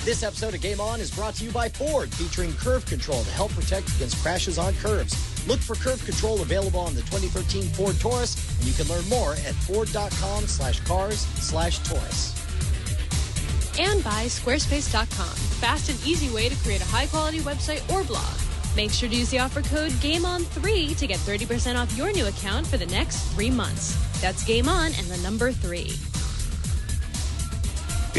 This episode of Game On is brought to you by Ford, featuring Curve Control to help protect against crashes on curves. Look for Curve Control available on the 2013 Ford Taurus, and you can learn more at ford.com/cars/Taurus. And by Squarespace.com. Fast and easy way to create a high-quality website or blog. Make sure to use the offer code GAMEON3 to get 30% off your new account for the next 3 months. That's Game On and the number 3.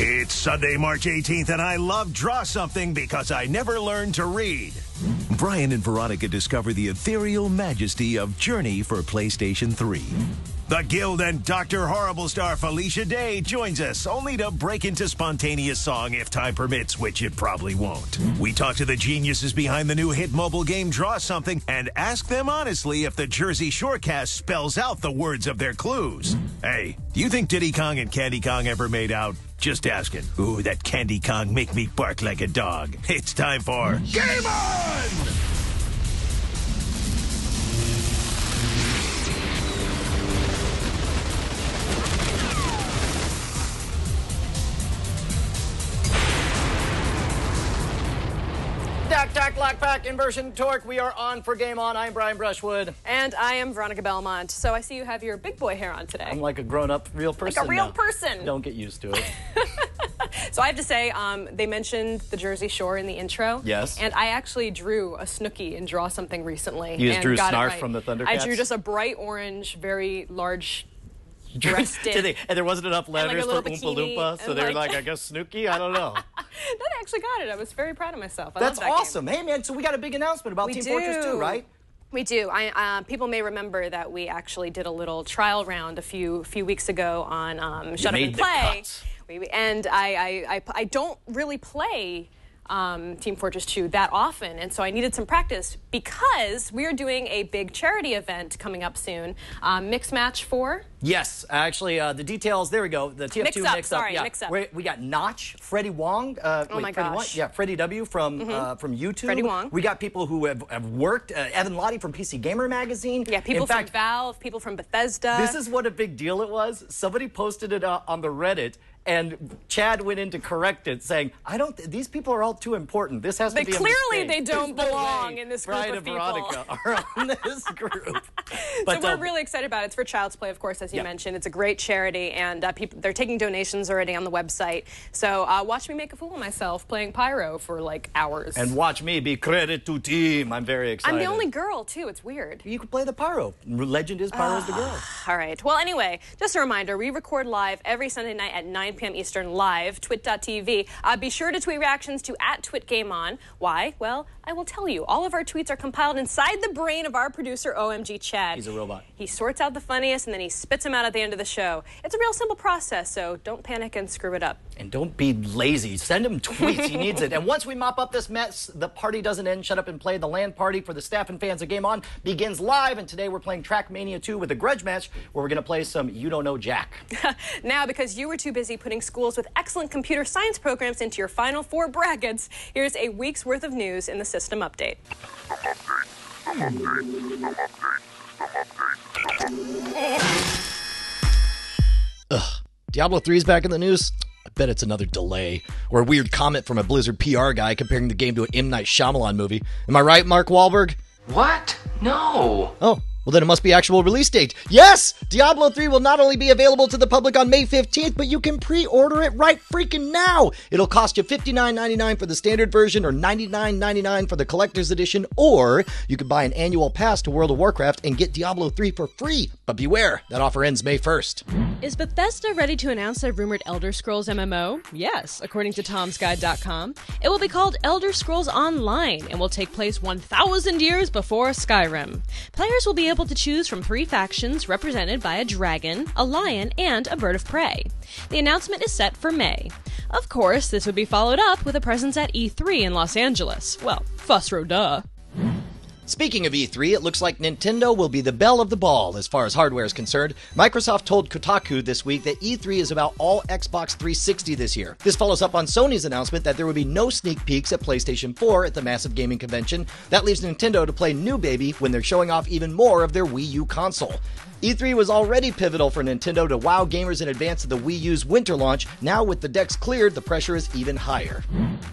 It's Sunday, March 18th, and I love Draw Something because I never learned to read. Brian and Veronica discover the ethereal majesty of Journey for PlayStation 3. The Guild and Dr. Horrible star Felicia Day joins us, only to break into spontaneous song if time permits, which it probably won't. We talk to the geniuses behind the new hit mobile game Draw Something and ask them honestly if the Jersey Shorecast spells out the words of their clues. Hey, do you think Diddy Kong and Candy Kong ever made out? Just asking. Ooh, that Candy Kong make me bark like a dog. It's time for Game On! Tack, lock, pack, inversion, torque. We are on for Game On. I'm Brian Brushwood. And I am Veronica Belmont. So I see you have your big boy hair on today. I'm like a grown-up real person. Like a real now. person. Don't get used to it. So I have to say, they mentioned the Jersey Shore in the intro. Yes. And I actually drew a Snooki in Draw Something recently. You just drew got Snarf right. from the Thundercats? I drew just a bright orange, very large breasted. And there wasn't enough letters like for Oompa bikini, Loompa, so they're like, I guess Snooki? I don't know. That actually got it. I was very proud of myself. I That's love that awesome. Game. Hey, man, so we got a big announcement about Team Fortress 2, right? We do. People may remember that we actually did a little trial round a few weeks ago on Shut Up and Play. And I don't really play Team Fortress 2 that often, and so I needed some practice because we are doing a big charity event coming up soon. Mix Match 4. Yes, actually, the details, there we go. The TF2 Mix Up. We got Notch, Freddie Wong. Oh my gosh. Wong? Yeah, Freddie W. from YouTube. Freddie Wong. We got people who have worked. Evan Lottie from PC Gamer Magazine. Yeah, people from Valve, people from Bethesda. This is what a big deal it was. Somebody posted it on the Reddit, and Chad went in to correct it, saying, these people are all too important. This has to be a clearly mistake. they don't belong in this group Brian of and people. Veronica are on this group. So we're really excited about it. It's for Child's Play, of course, as you mentioned. It's a great charity, and they're taking donations already on the website. So watch me make a fool of myself playing Pyro for like hours. And watch me be credit to team. I'm very excited. I'm the only girl, too. It's weird. You could play the Pyro. Legend is Pyro's the girl. All right. Well, anyway, just a reminder, we record live every Sunday night at 9 p.m. Eastern live, twit.tv. Be sure to tweet reactions to @TwitGameOn. Why? Well, I will tell you. All of our tweets are compiled inside the brain of our producer, OMG Chad. He's a robot. He sorts out the funniest, and then he spits them out at the end of the show. It's a real simple process, so don't panic and screw it up. And don't be lazy. Send him tweets. He needs it. And once we mop up this mess, the party doesn't end. Shut Up and Play. The LAN party for the staff and fans of Game On begins live. And today we're playing Trackmania 2 with a grudge match where we're going to play some You Don't Know Jack. Now, because you were too busy putting schools with excellent computer science programs into your Final Four brackets, here's a week's worth of news in the system update. Diablo 3 is back in the news. I bet it's another delay or a weird comment from a Blizzard PR guy comparing the game to an M. Night Shyamalan movie. Am I right, Mark Wahlberg? What? No. Oh, well then it must be actual release date. Yes! Diablo 3 will not only be available to the public on May 15th, but you can pre-order it right freaking now! It'll cost you $59.99 for the standard version or $99.99 for the collector's edition, or you could buy an annual pass to World of Warcraft and get Diablo 3 for free. But beware, that offer ends May 1st. Is Bethesda ready to announce their rumored Elder Scrolls MMO? Yes, according to Tom'sGuide.com. It will be called Elder Scrolls Online and will take place 1,000 years before Skyrim. Players will be able to choose from 3 factions represented by a dragon, a lion, and a bird of prey. The announcement is set for May. Of course, this would be followed up with a presence at E3 in Los Angeles. Well, fuss-row duh. Speaking of E3, it looks like Nintendo will be the belle of the ball as far as hardware is concerned. Microsoft told Kotaku this week that E3 is about all Xbox 360 this year. This follows up on Sony's announcement that there would be no sneak peeks at PlayStation 4 at the massive gaming convention. That leaves Nintendo to play new baby when they're showing off even more of their Wii U console. E3 was already pivotal for Nintendo to wow gamers in advance of the Wii U's winter launch. Now with the decks cleared, the pressure is even higher.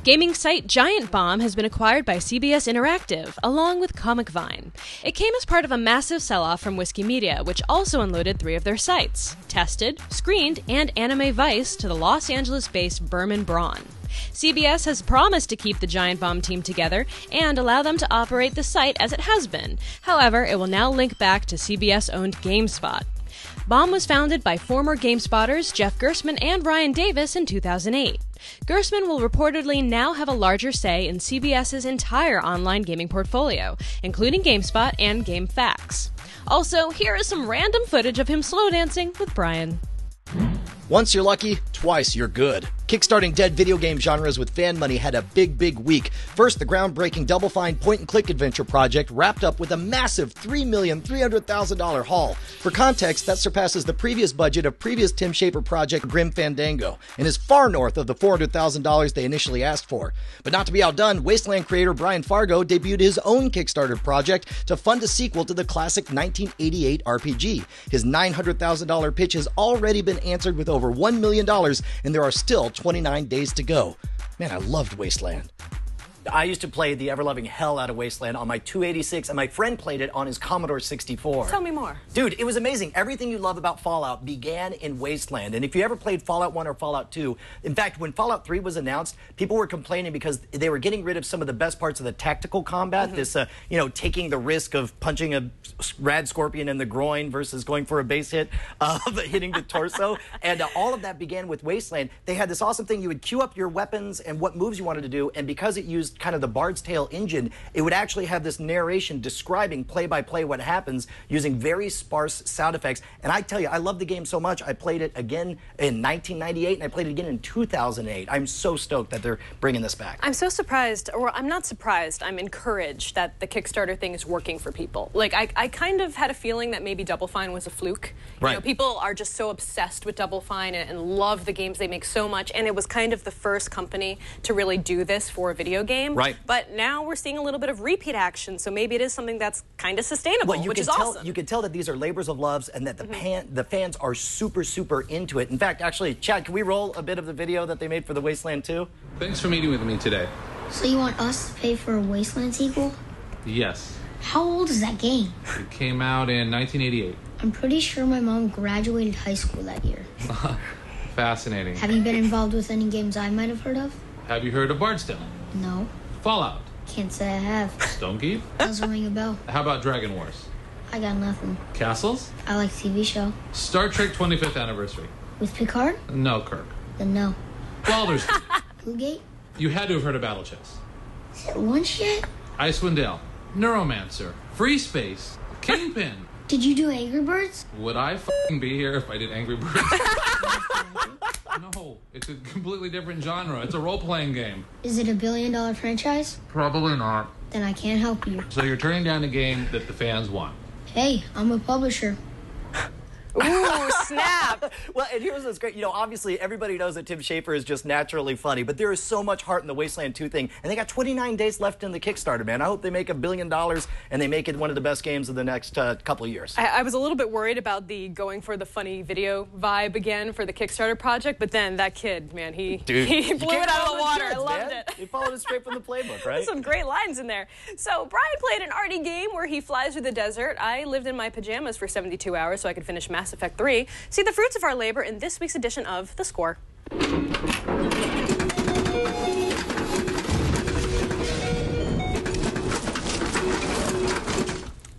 Gaming site Giant Bomb has been acquired by CBS Interactive, along with Comic Vine. It came as part of a massive sell-off from Whiskey Media, which also unloaded 3 of their sites, Tested, Screened, and Anime Vice, to the Los Angeles-based Berman Braun. CBS has promised to keep the Giant Bomb team together and allow them to operate the site as it has been. However, it will now link back to CBS-owned GameSpot. Bomb was founded by former GameSpotters Jeff Gerstmann and Ryan Davis in 2008. Gerstmann will reportedly now have a larger say in CBS's entire online gaming portfolio, including GameSpot and GameFAQs. Also, here is some random footage of him slow dancing with Brian. Once you're lucky, twice you're good. Kickstarting dead video game genres with fan money had a big week. First, the groundbreaking Double Fine point-and-click adventure project wrapped up with a massive $3,300,000 haul. For context, that surpasses the previous budget of previous Tim Schafer project Grim Fandango, and is far north of the $400,000 they initially asked for. But not to be outdone, Wasteland creator Brian Fargo debuted his own Kickstarter project to fund a sequel to the classic 1988 RPG. His $900,000 pitch has already been answered with over $1 million, and there are still 29 days to go. Man, I loved Wasteland. I used to play the ever-loving hell out of Wasteland on my 286, and my friend played it on his Commodore 64. Tell me more. Dude, it was amazing. Everything you love about Fallout began in Wasteland. And if you ever played Fallout 1 or Fallout 2, in fact, when Fallout 3 was announced, people were complaining because they were getting rid of some of the best parts of the tactical combat. This, taking the risk of punching a rad scorpion in the groin versus going for a base hit, hitting the torso. And all of that began with Wasteland. They had this awesome thing. You would queue up your weapons and what moves you wanted to do, and because it used kind of the Bard's Tale engine, it would actually have this narration describing play-by-play what happens using very sparse sound effects. And I tell you, I love the game so much, I played it again in 1998, and I played it again in 2008. I'm so stoked that they're bringing this back. I'm so surprised, or I'm not surprised, I'm encouraged that the Kickstarter thing is working for people. Like, I kind of had a feeling that maybe Double Fine was a fluke. Right. You know, people are just so obsessed with Double Fine and love the games they make so much, and it was kind of the first company to really do this for a video game. Right. But now we're seeing a little bit of repeat action, so maybe it is something that's kind of sustainable, which is awesome. You can tell that these are labors of love and that the fans are super into it. In fact, actually, Chad, can we roll a bit of the video that they made for the Wasteland 2? Thanks for meeting with me today. So you want us to pay for a Wasteland sequel? Yes. How old is that game? It came out in 1988. I'm pretty sure my mom graduated high school that year. Fascinating. Have you been involved with any games I might have heard of? Have you heard of Bard's Tale? No. Fallout? Can't say I have. Stonekeep? Doesn't ring a bell. How about Dragon Wars? I got nothing. Castles? I like TV show. Star Trek 25th Anniversary? With Picard? No, Kirk. Then no. Baldur's Gate? Bluegate? You had to have heard of Battle Chess. Is it lunch yet? Icewind Dale? Neuromancer? Free Space? Kingpin? Did you do Angry Birds? Would I f***ing be here if I did Angry Birds? No, it's a completely different genre. It's a role-playing game. Is it $1 billion franchise? Probably not. Then I can't help you. So you're turning down a game that the fans want. Hey, I'm a publisher. Ooh, snap. Well, and here's what's great. You know, obviously, everybody knows that Tim Schafer is just naturally funny, but there is so much heart in the Wasteland 2 thing, and they got 29 days left in the Kickstarter, man. I hope they make $1 billion, and they make it one of the best games of the next couple of years. I was a little bit worried about the going for the funny video vibe again for the Kickstarter project, but then that kid, man, he blew it out of the water. I loved it. He followed it straight from the playbook, right? Some great lines in there. So Brian played an arty game where he flies through the desert. I lived in my pajamas for 72 hours so I could finish Mass Effect 3. See the fruits of our labor in this week's edition of The Score.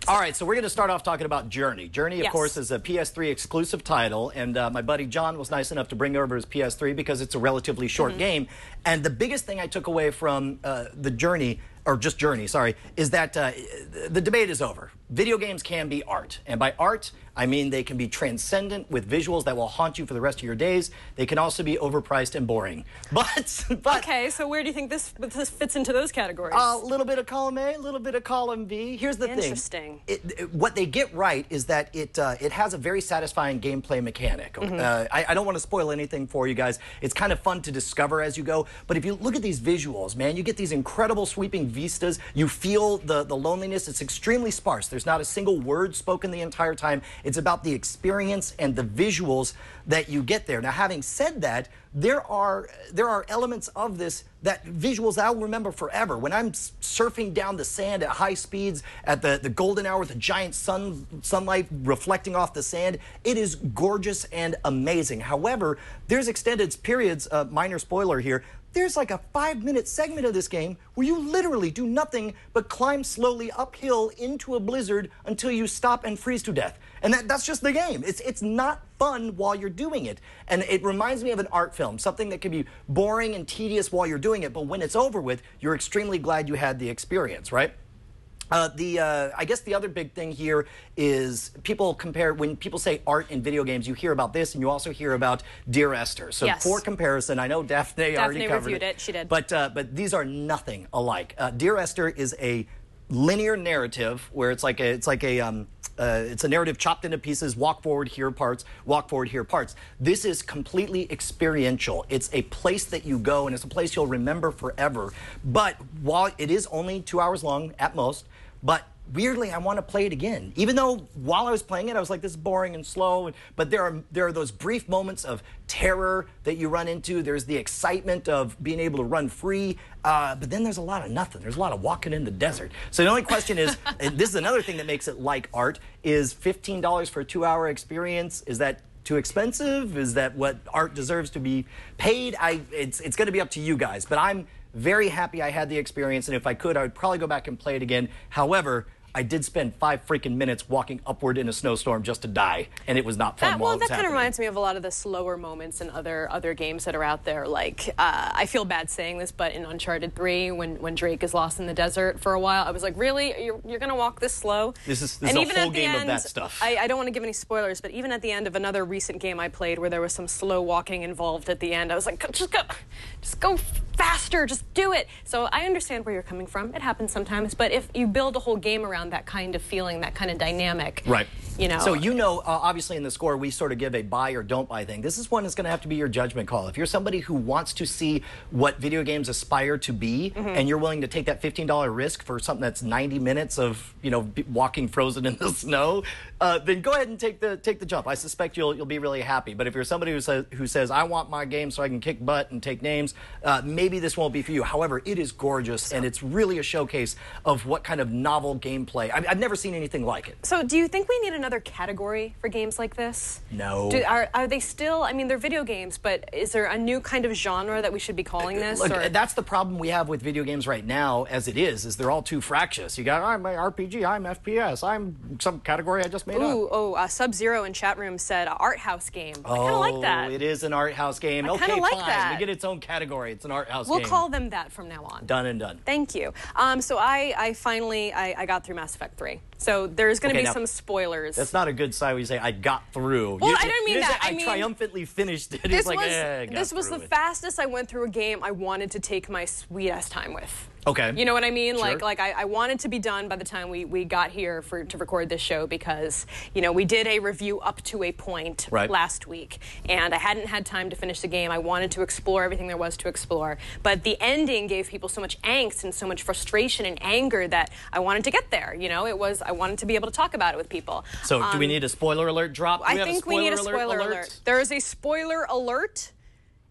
All right, so we're going to start off talking about Journey. Journey, of Yes. course, is a PS3 exclusive title, and my buddy John was nice enough to bring over his PS3 because it's a relatively short game. And the biggest thing I took away from the Journey, or just Journey, sorry, is that the debate is over. Video games can be art, and by art, I mean they can be transcendent with visuals that will haunt you for the rest of your days. They can also be overpriced and boring. But Okay, so where do you think this fits into those categories? a little bit of column A, a little bit of column B. Here's the thing. Interesting. What they get right is that it has a very satisfying gameplay mechanic. I don't want to spoil anything for you guys. It's kind of fun to discover as you go. But if you look at these visuals, man, you get these incredible sweeping vistas. You feel the loneliness. It's extremely sparse. There's not a single word spoken the entire time. It's about the experience and the visuals that you get there. Now, having said that, there are elements of this that visuals I'll remember forever. When I'm surfing down the sand at high speeds at the golden hour with the giant sunlight reflecting off the sand, it is gorgeous and amazing. However, there's extended periods, minor spoiler here, there's like a 5-minute segment of this game where you literally do nothing but climb slowly uphill into a blizzard until you stop and freeze to death. And that's just the game. It's not fun while you're doing it. And it reminds me of an art film, something that can be boring and tedious while you're doing it, but when it's over with, you're extremely glad you had the experience, right? I guess the other big thing here is when people say art in video games, you hear about this and you also hear about Dear Esther. So yes. For comparison, I know Daphne already covered reviewed it. She did. But these are nothing alike. Dear Esther is a linear narrative where it's a narrative chopped into pieces, walk forward, here parts, walk forward, here parts. This is completely experiential. It's a place that you go, and it's a place you'll remember forever. But while it is only 2 hours long at most, but weirdly, I want to play it again. Even though while I was playing it, I was like, this is boring and slow. But there are those brief moments of terror that you run into. There's the excitement of being able to run free. But then there's a lot of nothing. There's a lot of walking in the desert. So the only question is, and this is another thing that makes it like art, is $15 for a 2-hour experience, is that too expensive? Is that what art deserves to be paid? It's going to be up to you guys. But I'm very happy I had the experience, and if I could, I would probably go back and play it again. However, I did spend 5 freaking minutes walking upward in a snowstorm just to die, and it was not fun while it was that kind of happening. reminds me of a lot of the slower moments in other games that are out there. Like, I feel bad saying this, but in Uncharted 3, when Drake is lost in the desert for a while, I was like, really? You're going to walk this slow? This is and a even whole at the game end, of that stuff. I don't want to give any spoilers, but even at the end of another recent game I played where there was some slow walking involved at the end, I was like, just go faster, just do it. So I understand where you're coming from. It happens sometimes, but if you build a whole game around that kind of feeling, that kind of dynamic, right? So obviously in the score we sort of give a buy or don't buy thing. This is one that's going to have to be your judgment call. If you're somebody who wants to see what video games aspire to be, and you're willing to take that $15 risk for something that's 90 minutes of walking frozen in the snow, then go ahead and take the jump. I suspect you'll be really happy. But if you're somebody who says I want my game so I can kick butt and take names, maybe this won't be for you. However, it is gorgeous, and it's really a showcase of what kind of novel gameplay. I've never seen anything like it. So do you think we need another category for games like this? No. Are they still, I mean, they're video games, but is there a new kind of genre that we should be calling this? Look, that's the problem we have with video games right now as it is they're all too fractious. You got, I'm RPG, I'm FPS, I'm some category I just made up. Sub-Zero in chat room said art house game. I kind of like that. It is an art house game. I Okay, kinda like fine. that. We get its own category. It's an art house game. We'll call them that from now on. Done and done. Thank you. So I finally got through Mass Effect 3. So there's going to be some spoilers. That's not a good sign when you say I got through. Well, I don't mean that. I triumphantly finished it. This It's was the fastest I went through a game I wanted to take my sweet ass time with. Okay. You know what I mean? Sure. Like I wanted to be done by the time we got here to record this show because, we did a review up to a point last week, and I hadn't had time to finish the game. I wanted to explore everything there was to explore, but the ending gave people so much angst and so much frustration and anger that I wanted to get there. I wanted to be able to talk about it with people. So do we need a spoiler alert drop? I think we need a spoiler alert. There is a spoiler alert.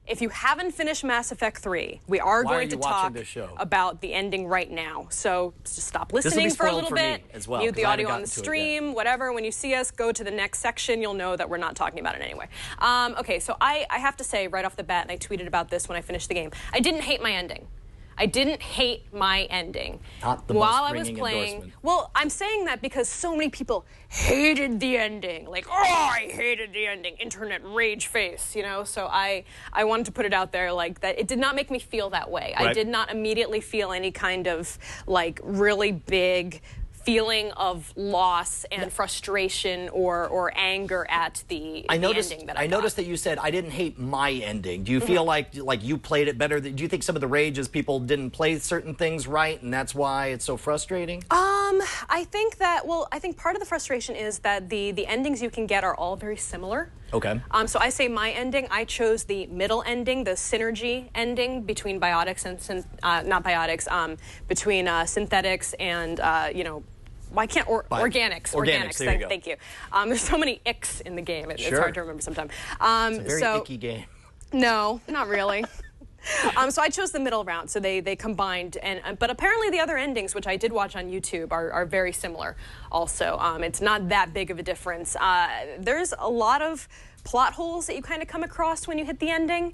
If you haven't finished Mass Effect 3, we are going to talk about the ending right now. So just stop listening for a little bit, mute the audio on the stream, whatever. When you see us, go to the next section. You'll know that we're not talking about it anyway. Okay, so I have to say right off the bat, and I tweeted about this when I finished the game, I didn't hate my ending. I didn't hate my ending. Not the while most I was playing. Endorsement. Well, I'm saying that because so many people hated the ending. Like, I hated the ending. Internet rage face, So I wanted to put it out there like that. It did not make me feel that way. I did not immediately feel any kind of really big feeling of loss and frustration or anger at the ending that I noticed that you said I didn't hate my ending. Do you feel like you played it better? Do you think some of the rage is people didn't play certain things right and that's why it's so frustrating? I think part of the frustration is that the endings you can get are all very similar. Okay. So I say my ending, I chose the middle ending, the synergy ending between biotics and between synthetics and Why can't organics? Organics. There you go. Thank you. There's so many icks in the game. It's hard to remember sometimes. It's a very icky game. No, not really. So I chose the middle route. So they combined, but apparently the other endings, which I did watch on YouTube, are very similar. Also, it's not that big of a difference. There's a lot of plot holes that you kind of come across when you hit the ending.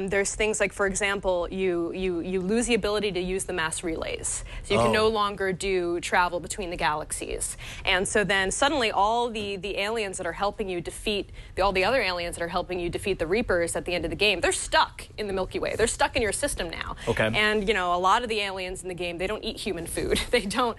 There's things like, for example, you lose the ability to use the mass relays. So you can no longer do travel between the galaxies. And so then suddenly all the aliens that are helping you defeat, all the other aliens that are helping you defeat the Reapers at the end of the game, they're stuck in the Milky Way. They're stuck in your system now. Okay. And, you know, a lot of the aliens in the game, they don't eat human food. They can't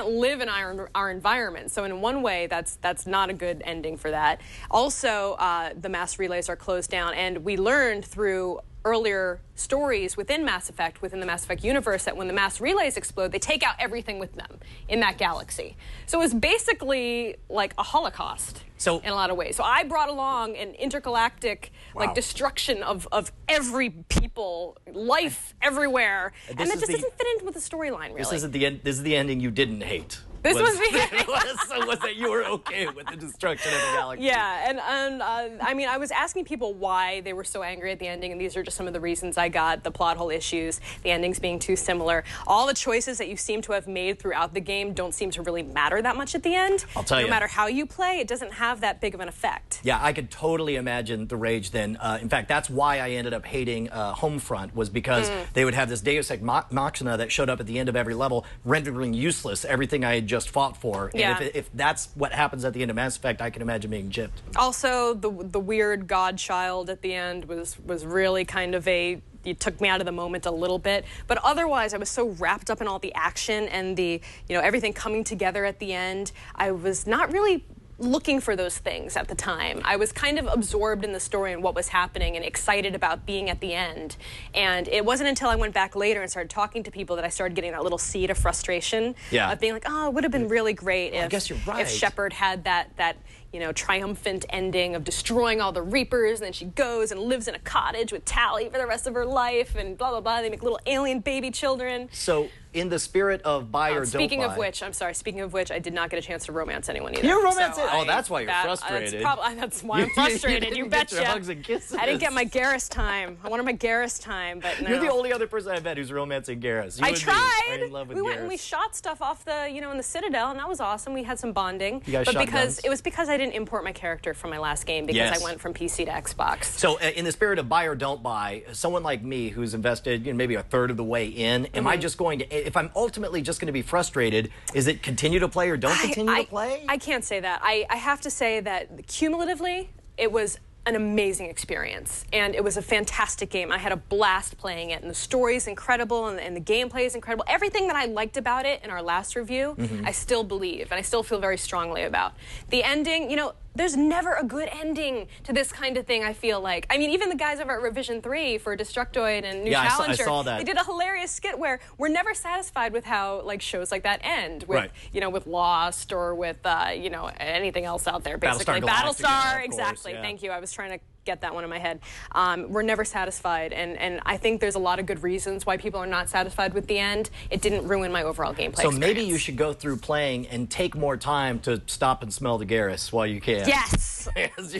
live in our environment. So in one way, that's not a good ending for that. Also, the mass relays are closed down, and we learned through earlier stories within Mass Effect, within the Mass Effect universe, that when the mass relays explode, they take out everything with them in that galaxy. So it was basically like a Holocaust in a lot of ways. So I brought along an intergalactic destruction of every people, life everywhere, and that just doesn't fit into with the storyline, really. This is the ending you didn't hate. This was the was that you were okay with the destruction of the galaxy. Yeah, and I mean, I was asking people why they were so angry at the ending, and these are just some of the reasons I got: the plot hole issues, the endings being too similar. All the choices that you seem to have made throughout the game don't seem to really matter that much at the end. I'll tell you. No matter how you play, it doesn't have that big of an effect. Yeah, I could totally imagine the rage then. In fact, that's why I ended up hating Homefront, was because they would have this Deus Ex Machina that showed up at the end of every level, rendering useless everything I had just fought for. Yeah. And if that's what happens at the end of Mass Effect, I can imagine being gypped. Also, the weird godchild at the end was really kind of it took me out of the moment a little bit, but otherwise I was so wrapped up in all the action and the, you know, everything coming together at the end. I was not really looking for those things at the time. I was kind of absorbed in the story and what was happening and excited about being at the end. And it wasn't until I went back later and started talking to people that I started getting that little seed of frustration of being like, oh, it would have been really great if, I guess you're right. if Shepard had that you know, triumphant ending of destroying all the Reapers, and then she goes and lives in a cottage with Tally for the rest of her life, and blah, blah, blah. They make little alien baby children. So, in the spirit of buy or don't buy... Speaking of which, I did not get a chance to romance anyone either. You romanced it? Oh, that's why you're frustrated. That's why I'm frustrated, you betcha. Get your hugs and kisses. I didn't get my Garrus time. I wanted my Garrus time, but no. You're the only other person I've met who's romancing Garrus. I tried. In love with we Garrus. went and we shot stuff off the, you know, in the Citadel, and that was awesome. We had some bonding. You guys but shot because guns? it was because I didn't import my character from my last game because I went from PC to Xbox. So in the spirit of buy or don't buy, someone like me who's invested, you know, maybe a third of the way in, am I just going to, if I'm ultimately just going to be frustrated, is it continue to play or don't continue to play? I can't say that. I have to say that cumulatively, it was an amazing experience, and it was a fantastic game. I had a blast playing it, and the story's incredible, and the gameplay is incredible. Everything that I liked about it in our last review, I still believe, and I still feel very strongly about. The ending, you know, there's never a good ending to this kind of thing, I feel like. I mean, even the guys over at Revision 3 for Destructoid and New Challenger, I saw that. They did a hilarious skit where we're never satisfied with how, like, shows like that end, with, you know, with Lost or with, you know, anything else out there, basically. Battlestar, exactly. Yeah. Thank you. I was trying to get that one in my head. We're never satisfied, and I think there's a lot of good reasons why people are not satisfied with the end. It didn't ruin my overall gameplay experience. Maybe you should go through playing and take more time to stop and smell the Garrus while you can. Yes!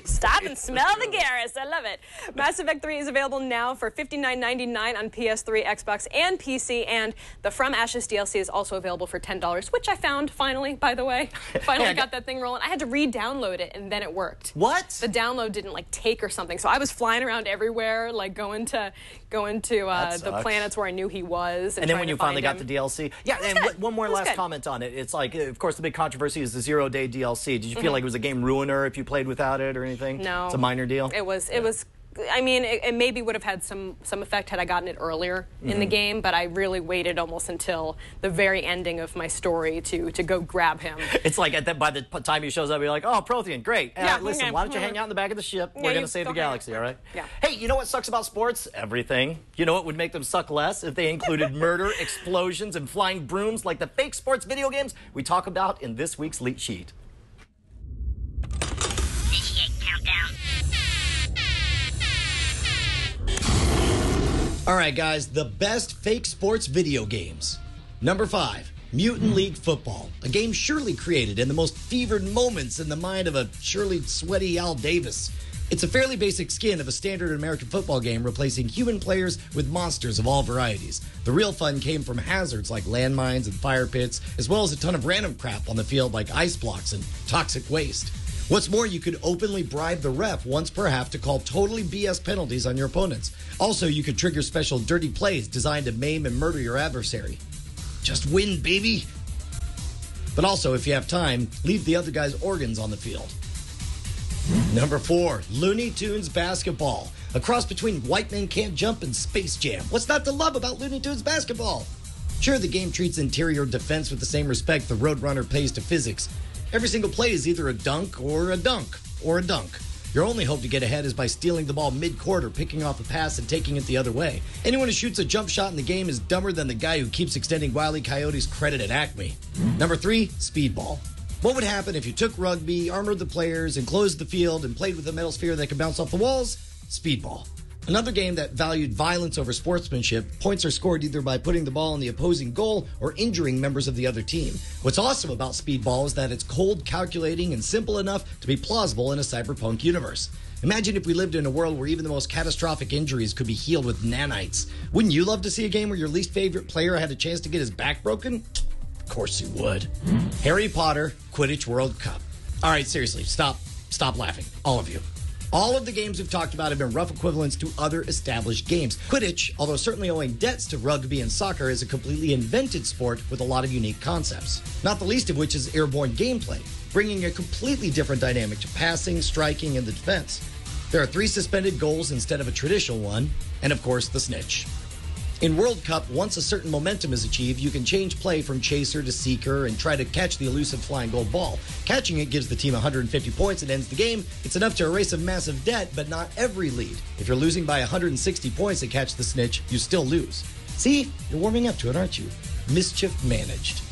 Stop and smell the Garrus. I love it. Mass Effect 3 is available now for $59.99 on PS3, Xbox, and PC, and the From Ashes DLC is also available for $10, which I found, finally, by the way. Finally got that thing rolling. I had to re-download it, and then it worked. What? The download didn't, like, take or something, so I was flying around everywhere, like, going to the planets where I knew he was. And then when you finally got the DLC. Yeah, and one more last comment on it. It's like, of course, the big controversy is the 0-day DLC. Did you feel like it was a game ruiner if you played without it or anything? No. It's a minor deal? It was, I mean, it maybe would have had some effect had I gotten it earlier in the game, but I really waited almost until the very ending of my story to go grab him. It's like by the time he shows up, you're like, oh, Prothean, great. Yeah, listen, why don't you hang out in the back of the ship? We're going to save the galaxy, all right? Yeah. Hey, you know what sucks about sports? Everything. You know what would make them suck less? If they included murder, explosions, and flying brooms like the fake sports video games we talk about in this week's Leak Sheet. Initiate countdown. All right, guys, the best fake sports video games. Number 5, Mutant League Football, a game surely created in the most fevered moments in the mind of a surely sweaty Al Davis. It's a fairly basic skin of a standard American football game, replacing human players with monsters of all varieties. The real fun came from hazards like landmines and fire pits, as well as a ton of random crap on the field like ice blocks and toxic waste. What's more, you could openly bribe the ref once per half to call totally BS penalties on your opponents. Also, you could trigger special dirty plays designed to maim and murder your adversary. Just win, baby! But also, if you have time, leave the other guy's organs on the field. Number 4, Looney Tunes Basketball. A cross between White Men Can't Jump and Space Jam. What's not to love about Looney Tunes Basketball? Sure, the game treats interior defense with the same respect the Roadrunner pays to physics. Every single play is either a dunk or a dunk or a dunk. Your only hope to get ahead is by stealing the ball mid-court or picking off a pass and taking it the other way. Anyone who shoots a jump shot in the game is dumber than the guy who keeps extending Wile E. Coyote's credit at Acme. Number 3, Speedball. What would happen if you took rugby, armored the players, enclosed the field, and played with a metal sphere that could bounce off the walls? Speedball. Another game that valued violence over sportsmanship. Points are scored either by putting the ball in the opposing goal or injuring members of the other team. What's awesome about Speedball is that it's cold, calculating, and simple enough to be plausible in a cyberpunk universe. Imagine if we lived in a world where even the most catastrophic injuries could be healed with nanites. Wouldn't you love to see a game where your least favorite player had a chance to get his back broken? Of course you would. Harry Potter Quidditch World Cup. All right, seriously, stop laughing, all of you. All of the games we've talked about have been rough equivalents to other established games. Quidditch, although certainly owing debts to rugby and soccer, is a completely invented sport with a lot of unique concepts. Not the least of which is airborne gameplay, bringing a completely different dynamic to passing, striking, and the defense. There are 3 suspended goals instead of a traditional one, and of course, the snitch. In World Cup, once a certain momentum is achieved, you can change play from chaser to seeker and try to catch the elusive flying gold ball. Catching it gives the team 150 points and ends the game. It's enough to erase a massive debt, but not every lead. If you're losing by 160 points to catch the snitch, you still lose. See? You're warming up to it, aren't you? Mischief managed.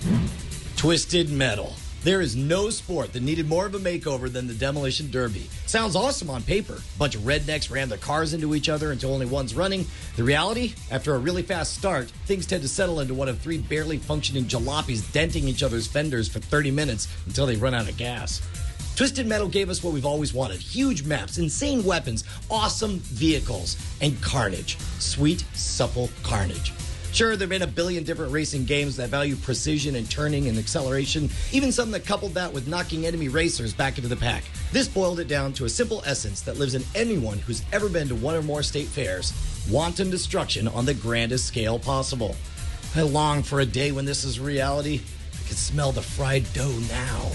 Twisted Metal. There is no sport that needed more of a makeover than the Demolition Derby. Sounds awesome on paper. A bunch of rednecks ram their cars into each other until only one's running. The reality? After a really fast start, things tend to settle into one of 3 barely functioning jalopies denting each other's fenders for 30 minutes until they run out of gas. Twisted Metal gave us what we've always wanted. Huge maps, insane weapons, awesome vehicles, and carnage. Sweet, supple carnage. Sure, there have been a billion different racing games that value precision and turning and acceleration, even some that coupled that with knocking enemy racers back into the pack. This boiled it down to a simple essence that lives in anyone who's ever been to one or more state fairs: wanton destruction on the grandest scale possible. I long for a day when this is reality. I can smell the fried dough now.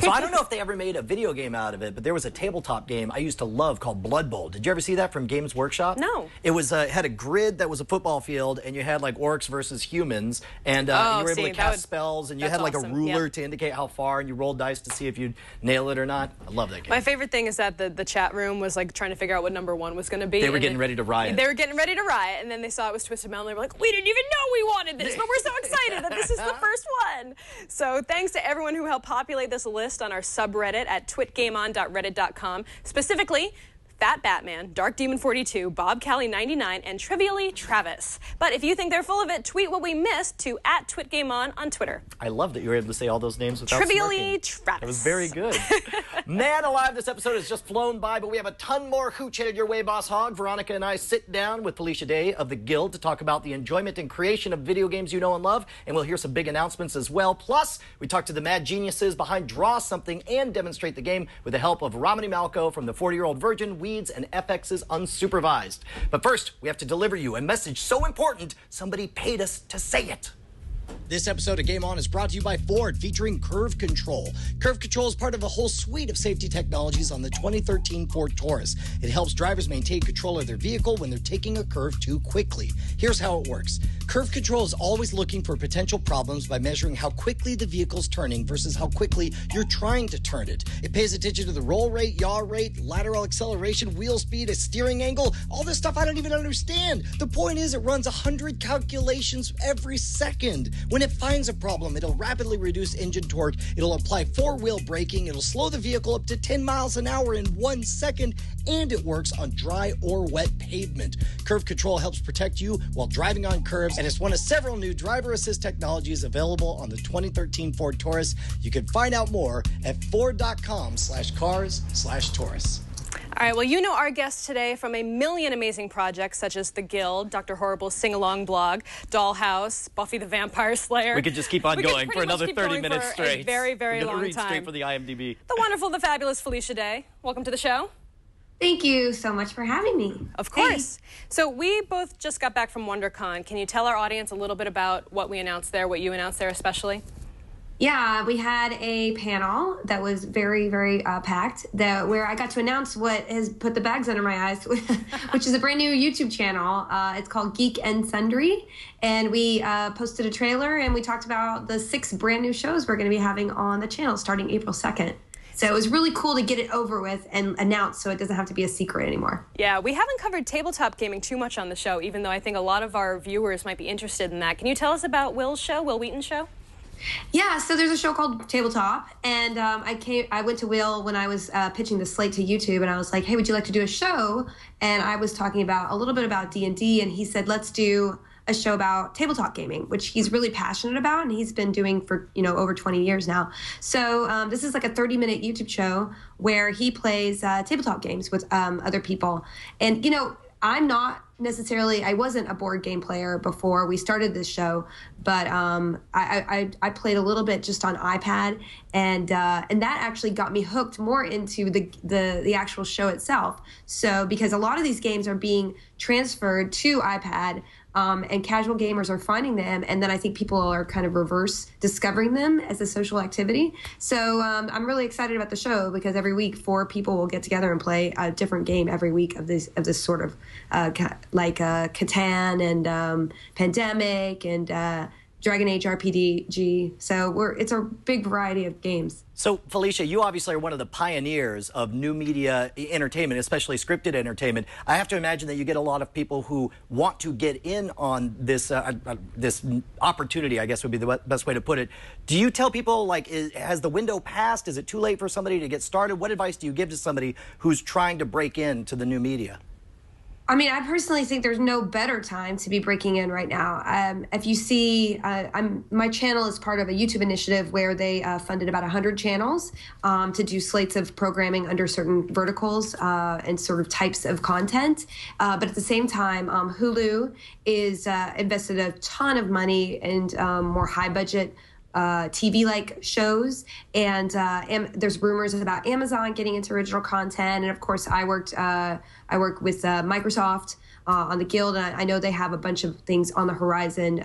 So I don't know if they ever made a video game out of it, but there was a tabletop game I used to love called Blood Bowl. Did you ever see that from Games Workshop? No. It was had a grid that was a football field, and you had like orcs versus humans, and you were able to cast spells, and you had like a ruler to indicate how far, and you rolled dice to see if you'd nail it or not. I love that game. My favorite thing is that the chat room was like trying to figure out what number 1 was going to be. They were getting ready to riot. They were getting ready to riot, and then they saw it was Twisted Metal, and they were like, we didn't even know we wanted this, but we're so excited that this is the first one. So thanks to everyone who helped populate this list on our subreddit at twitgameon.reddit.com. Specifically, Fat Batman, Dark Demon 42, Bob Callie 99, and Trivially Travis. But if you think they're full of it, tweet what we missed to @twitgameon on Twitter. I love that you were able to say all those names without Trivially smirking. Travis. It was very good. Man alive, this episode has just flown by, but we have a ton more hooch headed your way, Boss Hog. Veronica and I sit down with Felicia Day of the Guild to talk about the enjoyment and creation of video games you know and love, and we'll hear some big announcements as well. Plus, we talk to the mad geniuses behind Draw Something and demonstrate the game with the help of Romany Malco from the 40-Year-Old Virgin, Weeds, and FX's Unsupervised. But first, we have to deliver you a message so important, somebody paid us to say it. This episode of Game On is brought to you by Ford, featuring Curve Control. Curve Control is part of a whole suite of safety technologies on the 2013 Ford Taurus. It helps drivers maintain control of their vehicle when they're taking a curve too quickly. Here's how it works. Curve Control is always looking for potential problems by measuring how quickly the vehicle's turning versus how quickly you're trying to turn it. It pays attention to the roll rate, yaw rate, lateral acceleration, wheel speed, a steering angle, all this stuff I don't even understand. The point is it runs 100 calculations every second. When it finds a problem, it'll rapidly reduce engine torque, it'll apply four-wheel braking, it'll slow the vehicle up to 10 miles an hour in 1 second, and it works on dry or wet pavement. Curve Control helps protect you while driving on curves, and it's one of several new driver assist technologies available on the 2013 Ford Taurus. You can find out more at ford.com/cars/Taurus. All right, well, you know our guests today from a million amazing projects such as The Guild, Dr. Horrible's sing-along blog, Dollhouse, Buffy the Vampire Slayer. We could just keep on going for another 30 minutes straight. A very, very long read time. Straight for the IMDb. The wonderful, the fabulous Felicia Day. Welcome to the show. Thank you so much for having me. Of course. Hey. So we both just got back from WonderCon. Can you tell our audience a little bit about what we announced there, what you announced there especially? Yeah, we had a panel that was very, very packed, where I got to announce what has put the bags under my eyes, which is a brand new YouTube channel. It's called Geek and Sundry, and we posted a trailer, and we talked about the 6 brand new shows we're going to be having on the channel starting April 2nd. So it was really cool to get it over with and announce so it doesn't have to be a secret anymore. Yeah, we haven't covered tabletop gaming too much on the show, even though I think a lot of our viewers might be interested in that. Can you tell us about Will Wheaton's show? Yeah, so there's a show called Tabletop, and I went to Will when I was pitching the slate to YouTube, and I was like, hey, would you like to do a show? And I was talking about a little bit about D&D, and he said, let's do a show about tabletop gaming, which he's really passionate about, and he's been doing for, over 20 years now. So this is like a 30-minute YouTube show where he plays tabletop games with other people. And, I'm not necessarily, I wasn't a board game player before we started this show, but I played a little bit just on iPad, and that actually got me hooked more into the actual show itself. So because a lot of these games are being transferred to iPad, and casual gamers are finding them, and then I think people are kind of reverse discovering them as a social activity. So I'm really excited about the show because every week 4 people will get together and play a different game every week of this sort of like Catan and Pandemic and Dragon Age RPG. So it's a big variety of games. So, Felicia, you obviously are one of the pioneers of new media entertainment, especially scripted entertainment. I have to imagine that you get a lot of people who want to get in on this this opportunity, I guess would be the best way to put it. Do you tell people, like, has the window passed? Is it too late for somebody to get started? What advice do you give to somebody who's trying to break into the new media? I mean, I personally think there's no better time to be breaking in right now. If you see, my channel is part of a YouTube initiative where they funded about 100 channels to do slates of programming under certain verticals and sort of types of content. But at the same time, Hulu is invested a ton of money and more high-budget TV-like shows, and there's rumors about Amazon getting into original content, and of course I work with Microsoft on the Guild, and I know they have a bunch of things on the horizon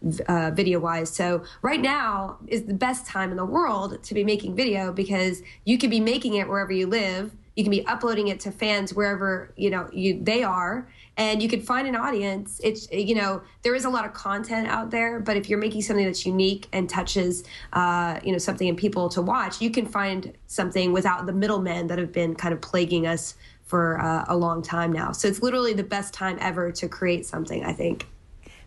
video-wise. So right now is the best time in the world to be making video because you could be making it wherever you live. You can be uploading it to fans wherever they are, and you can find an audience. It's there is a lot of content out there, but if you're making something that's unique and touches something in people to watch, you can find something without the middlemen that have been kind of plaguing us for a long time now. So it's literally the best time ever to create something, I think.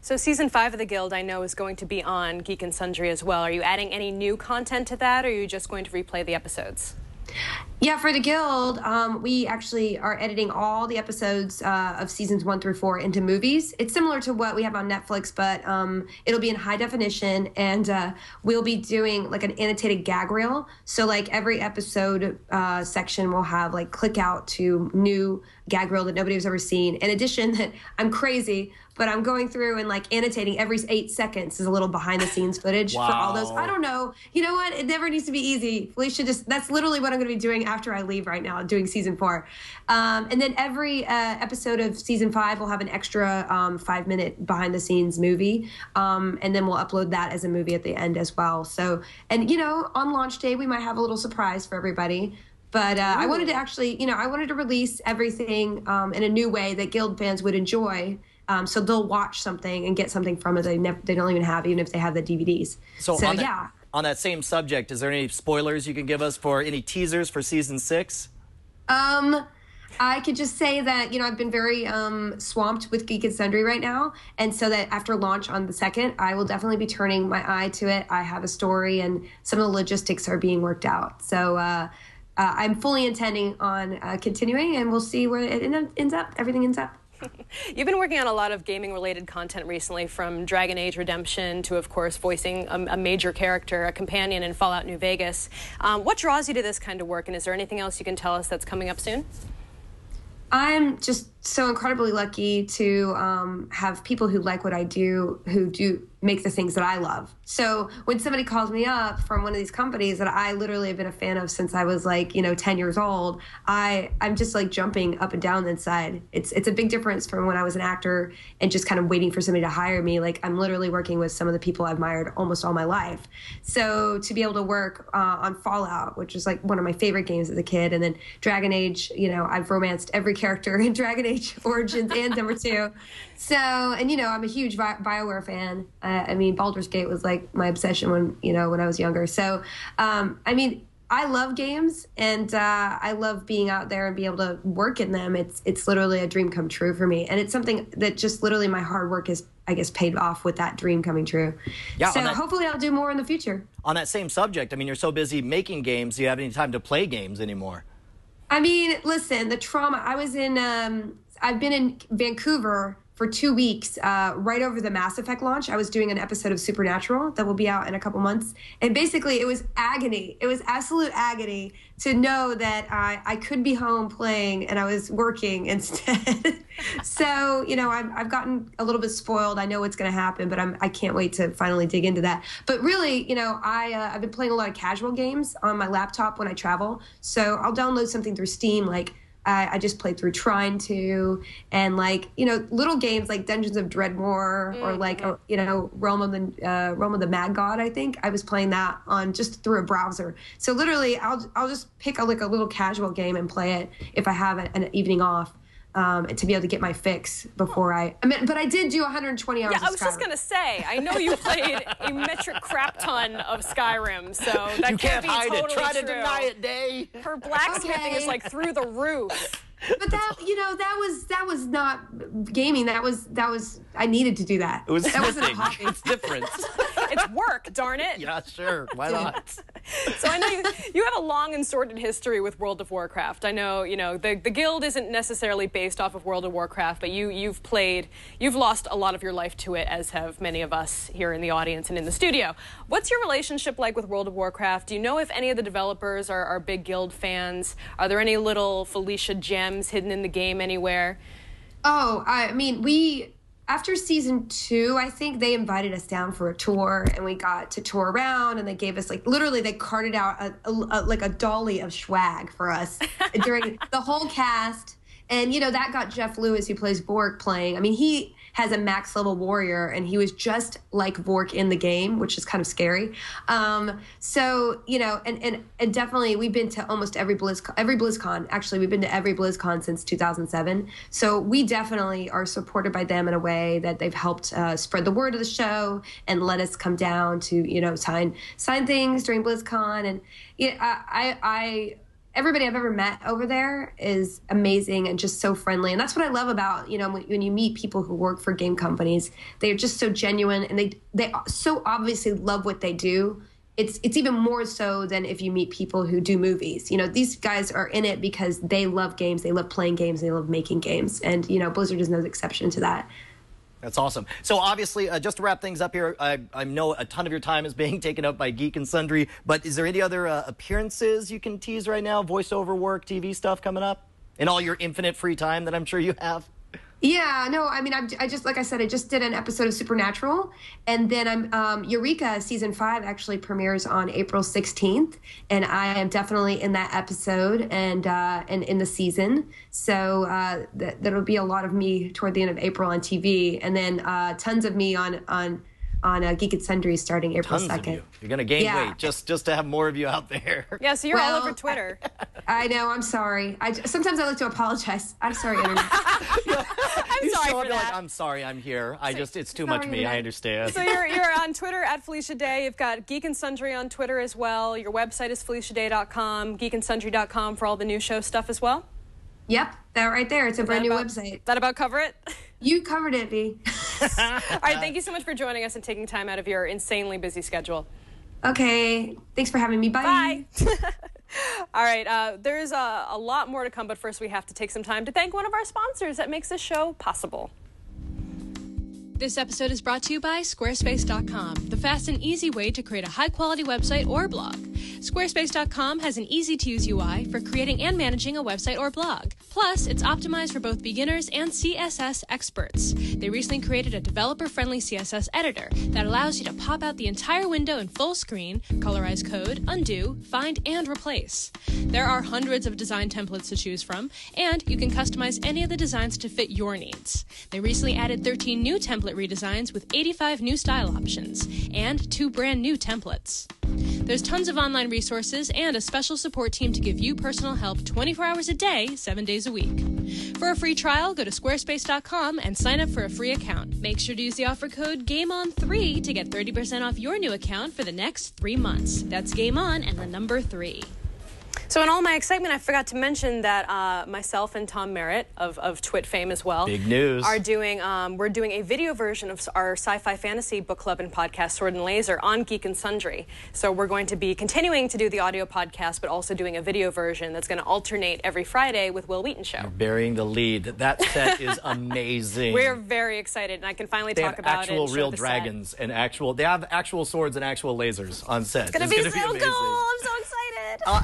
So season 5 of The Guild, I know, is going to be on Geek and Sundry as well. Are you adding any new content to that, or are you just going to replay the episodes? Yeah, for The Guild, we actually are editing all the episodes of seasons 1 through 4 into movies. It's similar to what we have on Netflix, but it'll be in high definition, and we'll be doing like an annotated gag reel. So like every episode section will have like click out to new gag reel that nobody has ever seen. In addition, that I'm crazy, but I'm going through and like annotating every 8 seconds is a little behind the scenes footage for all those. I don't know. You know what? It never needs to be easy. Felicia, that's literally what I'm going to be doing after I leave right now, doing season 4. And then every episode of season 5 will have an extra 5-minute behind the scenes movie. And then we'll upload that as a movie at the end as well. So, and on launch day, we might have a little surprise for everybody. But I wanted to actually, I wanted to release everything in a new way that Guild fans would enjoy. So they'll watch something and get something from it they don't even have, even if they have the DVDs. So yeah. On that same subject, is there any spoilers you can give us for any teasers for season 6? I could just say that, I've been very swamped with Geek and Sundry right now. And so that after launch on the 2nd, I will definitely be turning my eye to it. I have a story and some of the logistics are being worked out. So I'm fully intending on continuing, and we'll see where it ends up. Everything ends up. You've been working on a lot of gaming-related content recently, from Dragon Age Redemption to, of course, voicing a major character, a companion in Fallout New Vegas. What draws you to this kind of work, and is there anything else you can tell us that's coming up soon? I'm just so incredibly lucky to have people who like what I do, who do make the things that I love. So when somebody calls me up from one of these companies that I literally have been a fan of since I was 10 years old, I'm just jumping up and down inside. It's a big difference from when I was an actor and just kind of waiting for somebody to hire me. I'm literally working with some of the people I've admired almost all my life. So to be able to work on Fallout, which is one of my favorite games as a kid, and then Dragon Age, I've romanced every character in Dragon Age Origins and number 2. So, and I'm a huge BioWare fan. Baldur's Gate was my obsession when I was younger. So, I love games, and I love being out there and be able to work in them. It's literally a dream come true for me, and it's something that just literally my hard work is, I guess, paid off with that dream coming true. Yeah. So hopefully I'll do more in the future. On that same subject, you're so busy making games, do you have any time to play games anymore? Listen, the trauma. I've been in Vancouver for 2 weeks, right over the Mass Effect launch. I was doing an episode of Supernatural that will be out in a couple months. And basically, it was agony. It was absolute agony to know that I could be home playing and I was working instead. So, I've gotten a little bit spoiled. I know what's going to happen, but I can't wait to finally dig into that. But really, I've been playing a lot of casual games on my laptop when I travel. So I'll download something through Steam, I just played through Trine 2, and little games like Dungeons of Dreadmore, or Realm of the Mad God. I think I was playing that on just through a browser. So literally, I'll just pick a little casual game and play it if I have an evening off. To be able to get my fix before but I did do 120 hours of Skyrim. Yeah, I was just going to say, I know you played a metric crap ton of Skyrim, so that can't be hide totally it. Try true. to deny it, Day. Her blacksmithing is through the roof. But that was not gaming. That was I needed to do that. It was that wasn't a hobby. It's different. It's work, darn it. Yeah, sure. Why not? So I know you have a long and sordid history with World of Warcraft. I know, the guild isn't necessarily based off of World of Warcraft, but you've lost a lot of your life to it, as have many of us here in the audience and in the studio. What's your relationship like with World of Warcraft? Do you know if any of the developers are big guild fans? Are there any little Felicia gems hidden in the game anywhere? Oh, after season 2, I think they invited us down for a tour, and we got to tour around, and they gave us literally they carted out a dolly of swag for us during the whole cast. And that got Jeff Lewis, who plays Vork, playing. He has a max level warrior, and he was just like Vork in the game, which is kind of scary. So and definitely we've been to almost every BlizzCon. Actually, we've been to every BlizzCon since 2007. So we definitely are supported by them in a way that they've helped spread the word of the show and let us come down to sign things during BlizzCon. And everybody I've ever met over there is amazing and just so friendly. And that's what I love about, when you meet people who work for game companies. They're just so genuine, and they so obviously love what they do. It's even more so than if you meet people who do movies. These guys are in it because they love games, they love playing games, they love making games. And, Blizzard is no exception to that. That's awesome. So obviously, just to wrap things up here, I know a ton of your time is being taken up by Geek and Sundry, but is there any other appearances you can tease right now? Voiceover work, TV stuff coming up? In all your infinite free time that I'm sure you have? Yeah, no, I just, like I said, I just did an episode of Supernatural, and then Eureka season 5 actually premieres on April 16th, and I am definitely in that episode and in the season. So that'll be a lot of me toward the end of April on TV, and then tons of me on Geek and Sundry starting April 2nd. You're going to gain weight just to have more of you out there. Yeah, so you're all over Twitter. I know, I'm sorry. Sometimes I like to apologize. I'm sorry, Internet. I'm sorry for that. I'm sorry, I'm here. It's too much me. I understand. So you're on Twitter at Felicia Day. You've got Geek and Sundry on Twitter as well. Your website is FeliciaDay.com, geekandsundry.com for all the new show stuff as well. Yep, that right there. It's a brand new website. That about cover it? You covered it, V. All right, thank you so much for joining us and taking time out of your insanely busy schedule. Okay, thanks for having me. Bye. Bye. All right, there's a lot more to come, but first we have to take some time to thank one of our sponsors that makes this show possible. This episode is brought to you by Squarespace.com, the fast and easy way to create a high-quality website or blog. Squarespace.com has an easy-to-use UI for creating and managing a website or blog. Plus, it's optimized for both beginners and CSS experts. They recently created a developer-friendly CSS editor that allows you to pop out the entire window in full screen, colorize code, undo, find, and replace. There are hundreds of design templates to choose from, and you can customize any of the designs to fit your needs. They recently added 13 new template redesigns with 85 new style options and 2 brand new templates. There's tons of online resources and a special support team to give you personal help 24 hours a day, 7 days a week. For a free trial, go to squarespace.com and sign up for a free account. Make sure to use the offer code GAMEON3 to get 30% off your new account for the next 3 months. That's Game On and the number 3. So in all my excitement, I forgot to mention that myself and Tom Merritt of Twit fame as well, big news, are doing we're doing a video version of our sci-fi fantasy book club and podcast Sword and Laser on Geek and Sundry. So we're going to be continuing to do the audio podcast, but also doing a video version that's going to alternate every Friday with Will Wheaton Show. You're burying the lead. That set is amazing. We're very excited, and I can finally talk about it. Actual real dragons and they have actual swords and actual lasers on set. It's going to be so cool. I'm so excited.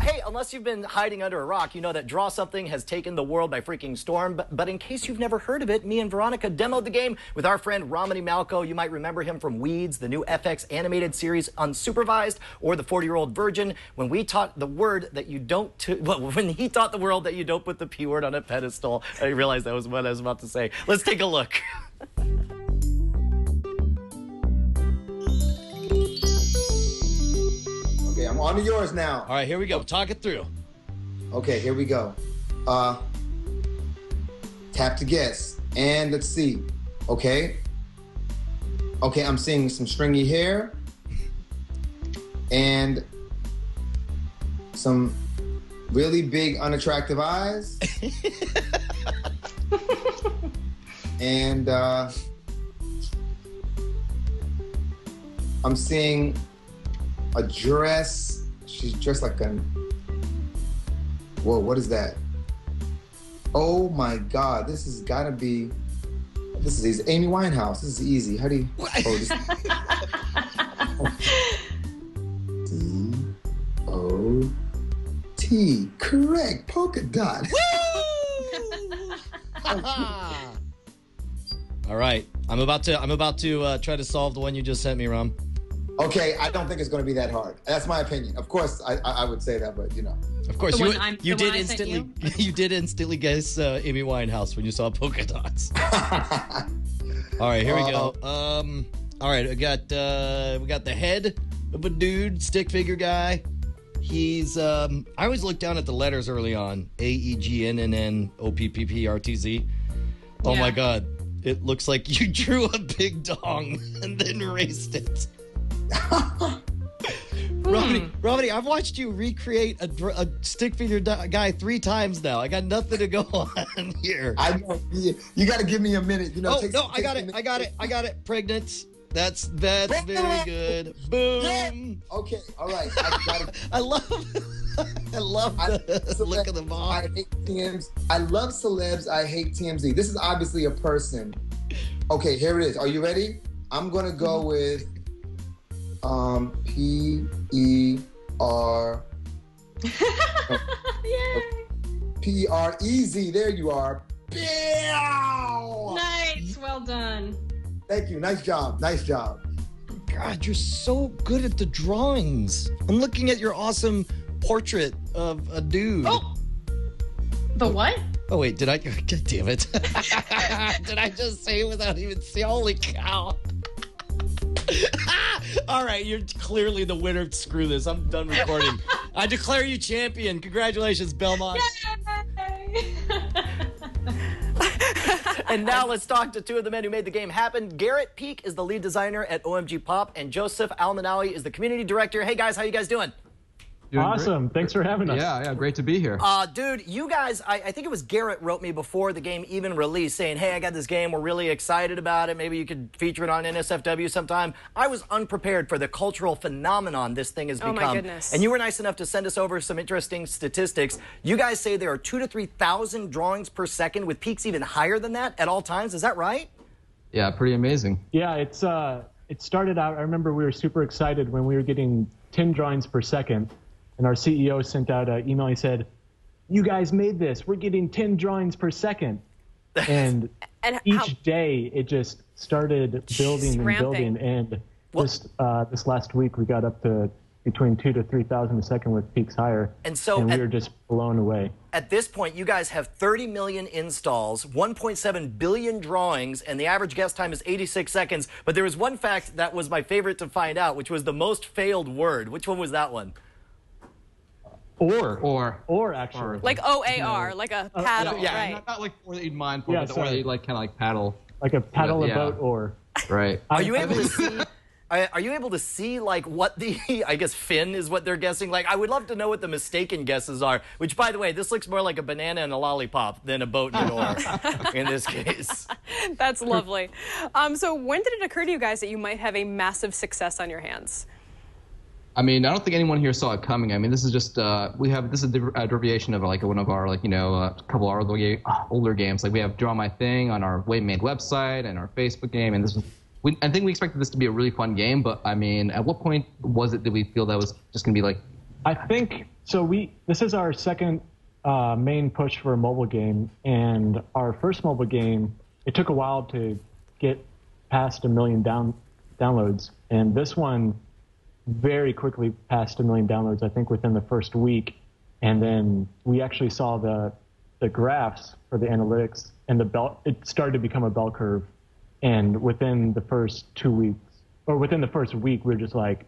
Hey, unless you've been hiding under a rock, you know that Draw Something has taken the world by freaking storm. But in case you've never heard of it, me and Veronica demoed the game with our friend Romany Malco. You might remember him from Weeds, the new FX animated series Unsupervised, or The 40-Year-Old Virgin. When we taught the word that you don't, when he taught the world that you don't put the P word on a pedestal, I realized that was what I was about to say. Let's take a look. Okay, I'm on to yours now. All right, here we go. Talk it through. Okay, here we go. Tap to guess. And let's see. Okay. Okay, I'm seeing some stringy hair. And some really big, unattractive eyes. And I'm seeing a dress. She's dressed like a... Whoa, what is that? Oh my God, this has gotta be... This is easy. Amy Winehouse. This is easy. How do you... Oh, this... D-O-T. Correct. Polka dot. All right. I'm about to try to solve the one you just sent me, Rom. Okay, I don't think it's going to be that hard. That's my opinion. Of course, I would say that, but you know. Of course, you did instantly guess Amy Winehouse when you saw polka dots. All right, here we go. All right, we got the head of a dude, stick figure guy. He's I always look down at the letters early on. AEGNNNOPPPRTZ. Oh my God. It looks like you drew a big dong and then erased it. Romany, I've watched you recreate a stick figure guy 3 times now. I got nothing to go on here. I know. You got to give me a minute. You know. I got it. Pregnant. That's very good. Boom. Yeah. Okay. All right. I got it. I love the look of the ball. I hate TMZ. I love celebs. I hate TMZ. This is obviously a person. Okay, here it is. Are you ready? I'm gonna go with P-E-R. Yay! P-R-E-Z. There you are. Nice. Well done. Thank you. Nice job. Nice job. God, you're so good at the drawings. I'm looking at your awesome portrait of a dude. Oh! The what? Oh, wait, did I? God damn it. Did I just say it without even saying? Holy cow. All right, you're clearly the winner. Screw this. I'm done recording. I declare you champion. Congratulations, Belmont. Yay! And now let's talk to 2 of the men who made the game happen. Garrett Peak is the lead designer at OMGPOP, and Joseph Alminawi is the community director. Hey, guys, how you guys doing? Awesome. Thanks for having us. Yeah, great to be here. Dude, you guys, I think it was Garrett wrote me before the game even released saying, hey, I got this game. We're really excited about it. Maybe you could feature it on NSFW sometime. I was unprepared for the cultural phenomenon this thing has become. Oh, my goodness. And you were nice enough to send us over some interesting statistics. You guys say there are 2,000 to 3,000 drawings per second with peaks even higher than that at all times. Is that right? Yeah, pretty amazing. Yeah, it started out, I remember we were super excited when we were getting 10 drawings per second, and our CEO sent out an email. He said, you guys made this. We're getting 10 drawings per second. And, each day it just started building and building. And this last week we got up to between 2,000 to 3,000 a second with peaks higher. And we were just blown away. At this point, you guys have 30 million installs, 1.7 billion drawings, and the average guest time is 86 seconds. But there was one fact that was my favorite to find out, which was the most failed word. Which one was that one? Or actually. Like O-A-R, like a paddle, right. Not like or that you'd mind for, but the or that you'd like kind of like paddle. Like a paddle a boat or. Right. Are you able to see... Are you able to see, like, what the, I guess, fin is what they're guessing? Like, I would love to know what the mistaken guesses are, which, by the way, this looks more like a banana and a lollipop than a boat and an oar in this case. That's lovely. So when did it occur to you guys that you might have a massive success on your hands? I mean, I don't think anyone here saw it coming. I mean, this is just, this is a derivation of, like, one of our, like, a couple of our older games. Like, we have Draw My Thing on our Made website and our Facebook game, and this was... I think we expected this to be a really fun game, but I mean, at what point was it that we feel that was just going to be like? I think so. This is our second main push for a mobile game, and our first mobile game, it took a while to get past 1 million downloads, and this one very quickly passed 1 million downloads. I think within the first week, and then we actually saw the graphs for the analytics, and it started to become a bell curve. And within the first 2 weeks, or within the first week, we're just like,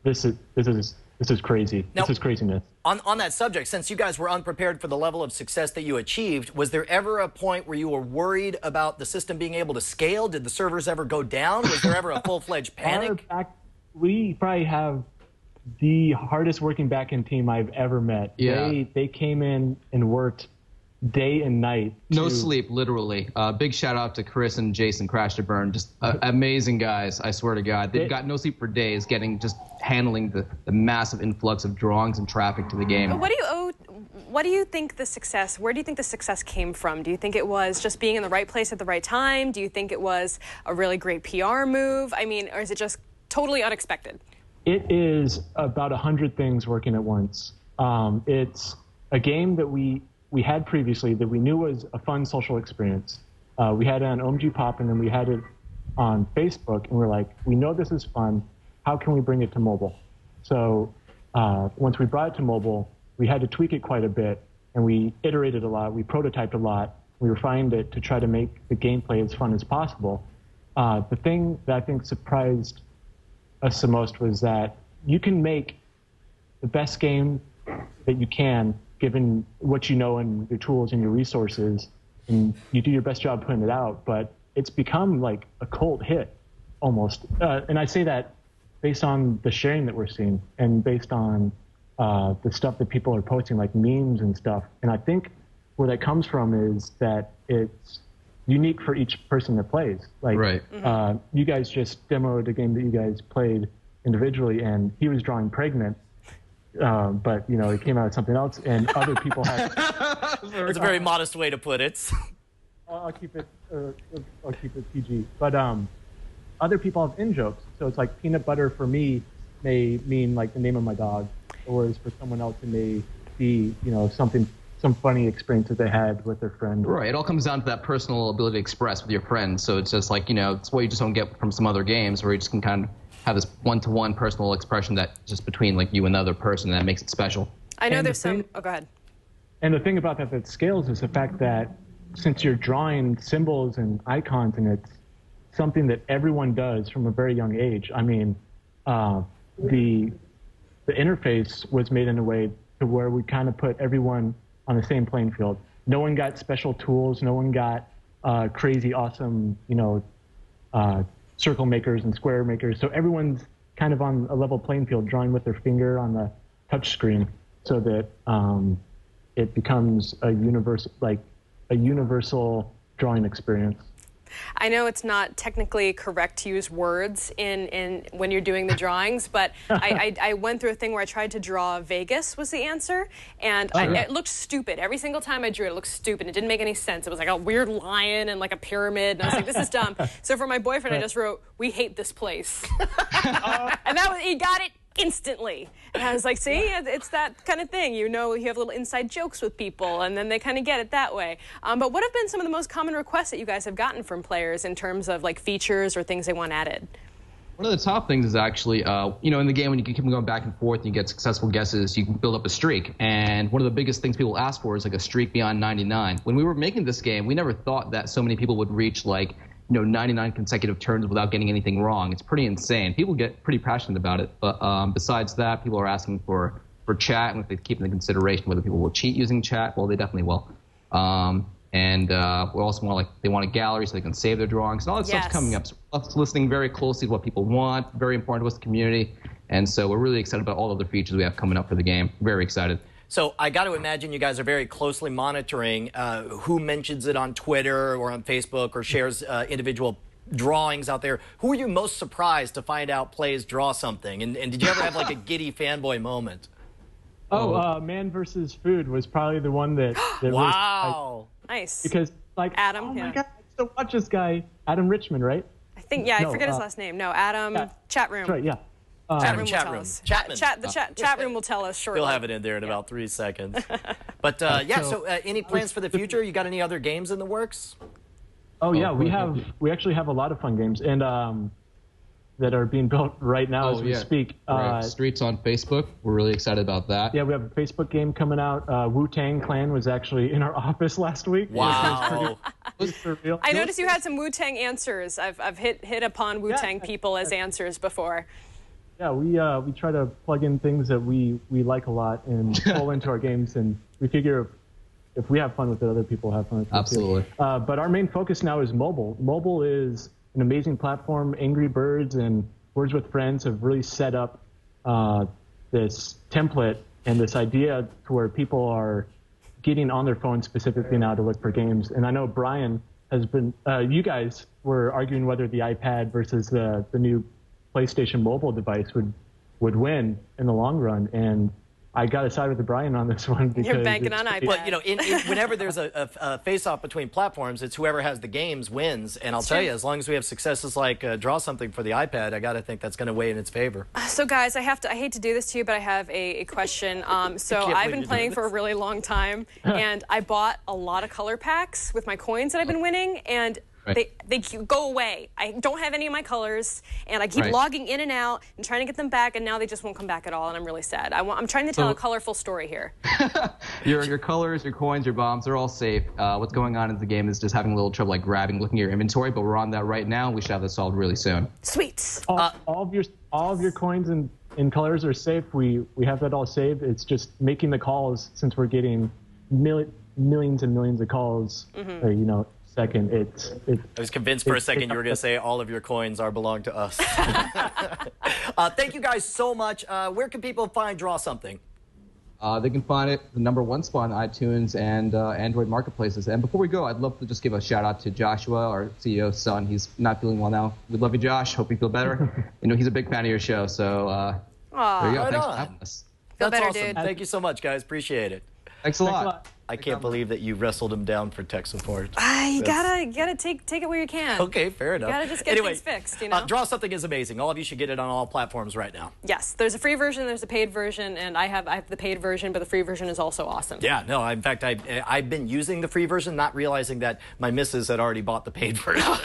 this is crazy. Now, this is craziness. On that subject, since you guys were unprepared for the level of success that you achieved, was there ever a point where you were worried about the system being able to scale? Did the servers ever go down? Was there ever a full-fledged panic? We probably have the hardest working back-end team I've ever met. Yeah. They came in and worked day and night. No sleep, literally. Big shout out to Chris and Jason Crash to Burn. Just amazing guys, I swear to God. They've got no sleep for days handling the massive influx of drawings and traffic to the game. What do you think the success, where do you think the success came from? Do you think it was just being in the right place at the right time? Do you think it was a really great PR move? I mean, or is it just totally unexpected? It is about 100 things working at once. It's a game that we had previously that we knew was a fun social experience. We had it on OMGPOP, and then we had it on Facebook, and we're like, we know this is fun. How can we bring it to mobile? So once we brought it to mobile, we had to tweak it quite a bit, and we iterated a lot. We prototyped a lot. We refined it to try to make the gameplay as fun as possible. The thing that I think surprised us the most was that you can make the best game that you can given what you know and your tools and your resources, and you do your best job putting it out, but it's become like a cult hit almost. And I say that based on the sharing that we're seeing and based on the stuff that people are posting, like memes and stuff. And I think where that comes from is that it's unique for each person that plays. Like, you guys just demoed a game that you guys played individually, and he was drawing pregnant. But it came out as something else, and other people had. It's a very modest way to put it. I'll keep it PG. But other people have in jokes, so it's like peanut butter for me may mean like the name of my dog, whereas for someone else it may be some funny experience that they had with their friend. Right. It all comes down to that personal ability to express with your friends. So it's just like it's what you just don't get from some other games where you just can kind of have this one-to-one personal expression that just between like you and the other person that makes it special. I know there's some. Oh, go ahead. And the thing about that scales is the fact that since you're drawing symbols and icons, and it's something that everyone does from a very young age. I mean, the interface was made in a way to where we kind of put everyone on the same playing field. No one got special tools. No one got crazy, awesome, circle makers and square makers. So everyone's kind of on a level playing field, drawing with their finger on the touchscreen so that it becomes a universal drawing experience. I know it's not technically correct to use words in when you're doing the drawings, but I went through a thing where I tried to draw Vegas was the answer, and it looked stupid. Every single time I drew it, it looked stupid. It didn't make any sense. It was like a weird lion and like a pyramid, and I was like, this is dumb. So for my boyfriend, I just wrote, "We hate this place," and he got it instantly. And I was like, see, it's that kind of thing. You know, you have little inside jokes with people, and then they kind of get it that way. But what have been some of the most common requests that you guys have gotten from players in terms of like features or things they want added? One of the top things is actually, in the game when you keep going back and forth and you get successful guesses, you can build up a streak. And one of the biggest things people ask for is like a streak beyond 99. When we were making this game, we never thought that so many people would reach like 99 consecutive turns without getting anything wrong. It's pretty insane. People get pretty passionate about it. But besides that, people are asking for chat, and if they keep into consideration whether people will cheat using chat. Well, they definitely will. And we also they want a gallery so they can save their drawings. And all that stuff's coming up. So we're listening very closely to what people want. Very important to us, the community. And so we're really excited about all the other features we have coming up for the game. Very excited. So I got to imagine you guys are very closely monitoring who mentions it on Twitter or on Facebook or shares individual drawings out there. Who are you most surprised to find out plays draw something? And did you ever have like a giddy fanboy moment? Man versus Food was probably the one that wow. Nice. Because like Adam, oh my God, I still watch this guy, Adam Richmond, right? I think, I forget his last name. No, Adam, Chat Room. That's right, yeah. Chat room. Chat room will tell us shortly. He'll have it in there in about 3 seconds. But so any plans for the future? You got any other games in the works? Oh yeah, we actually have a lot of fun games and that are being built right now as we speak. Streets on Facebook. We're really excited about that. Yeah, we have a Facebook game coming out. Wu-Tang Clan was actually in our office last week. Wow. Surreal. I noticed you had some Wu-Tang answers. I've hit upon Wu-Tang people as answers before. Yeah, we try to plug in things that we like a lot and pull into our games, and we figure if we have fun with it, other people have fun with it. Absolutely. But our main focus now is mobile. Mobile is an amazing platform. Angry Birds and Words with Friends have really set up this template and this idea to where people are getting on their phones specifically now to look for games. And I know Brian has been, you guys were arguing whether the iPad versus the new PlayStation mobile device would win in the long run, and I got to side with Brian on this one because you're banking on iPad. Well, whenever there's a face-off between platforms, it's whoever has the games wins. And I'll tell you, as long as we have successes like Draw Something for the iPad, I got to think that's going to weigh in its favor. So, guys, I hate to do this to you, but I have a question. So I've been playing for a really long time, and I bought a lot of color packs with my coins that I've been winning, and they go away. I don't have any of my colors, and I keep logging in and out and trying to get them back, and now they just won't come back at all, and I'm really sad. I'm trying to tell a colorful story here. Your colors, your coins, your bombs, they're all safe. What's going on in the game is just having a little trouble looking at your inventory, but we're on that right now. We should have this solved really soon. Sweet. All of your coins and colors are safe. We have that all saved. It's just making the calls, since we're getting millions and millions of calls, second. I was convinced for a second you were going to say all of your coins belong to us. Thank you guys so much. Where can people find Draw Something? They can find it the #1 spot on iTunes and Android marketplaces. And before we go, I'd love to just give a shout out to Joshua, our CEO's son. He's not feeling well now. We love you, Josh. Hope you feel better. He's a big fan of your show. So there you go. Thanks for having us. That's awesome. Dude. Thank you so much, guys. Appreciate it. Thanks a lot. I can't believe that you wrestled him down for tech support. You gotta take it where you can. Okay, fair enough. You gotta just get things fixed, Draw Something is amazing. All of you should get it on all platforms right now. Yes, there's a free version, there's a paid version, and I have the paid version, but the free version is also awesome. Yeah, no, in fact, I've been using the free version, not realizing that my missus had already bought the paid version.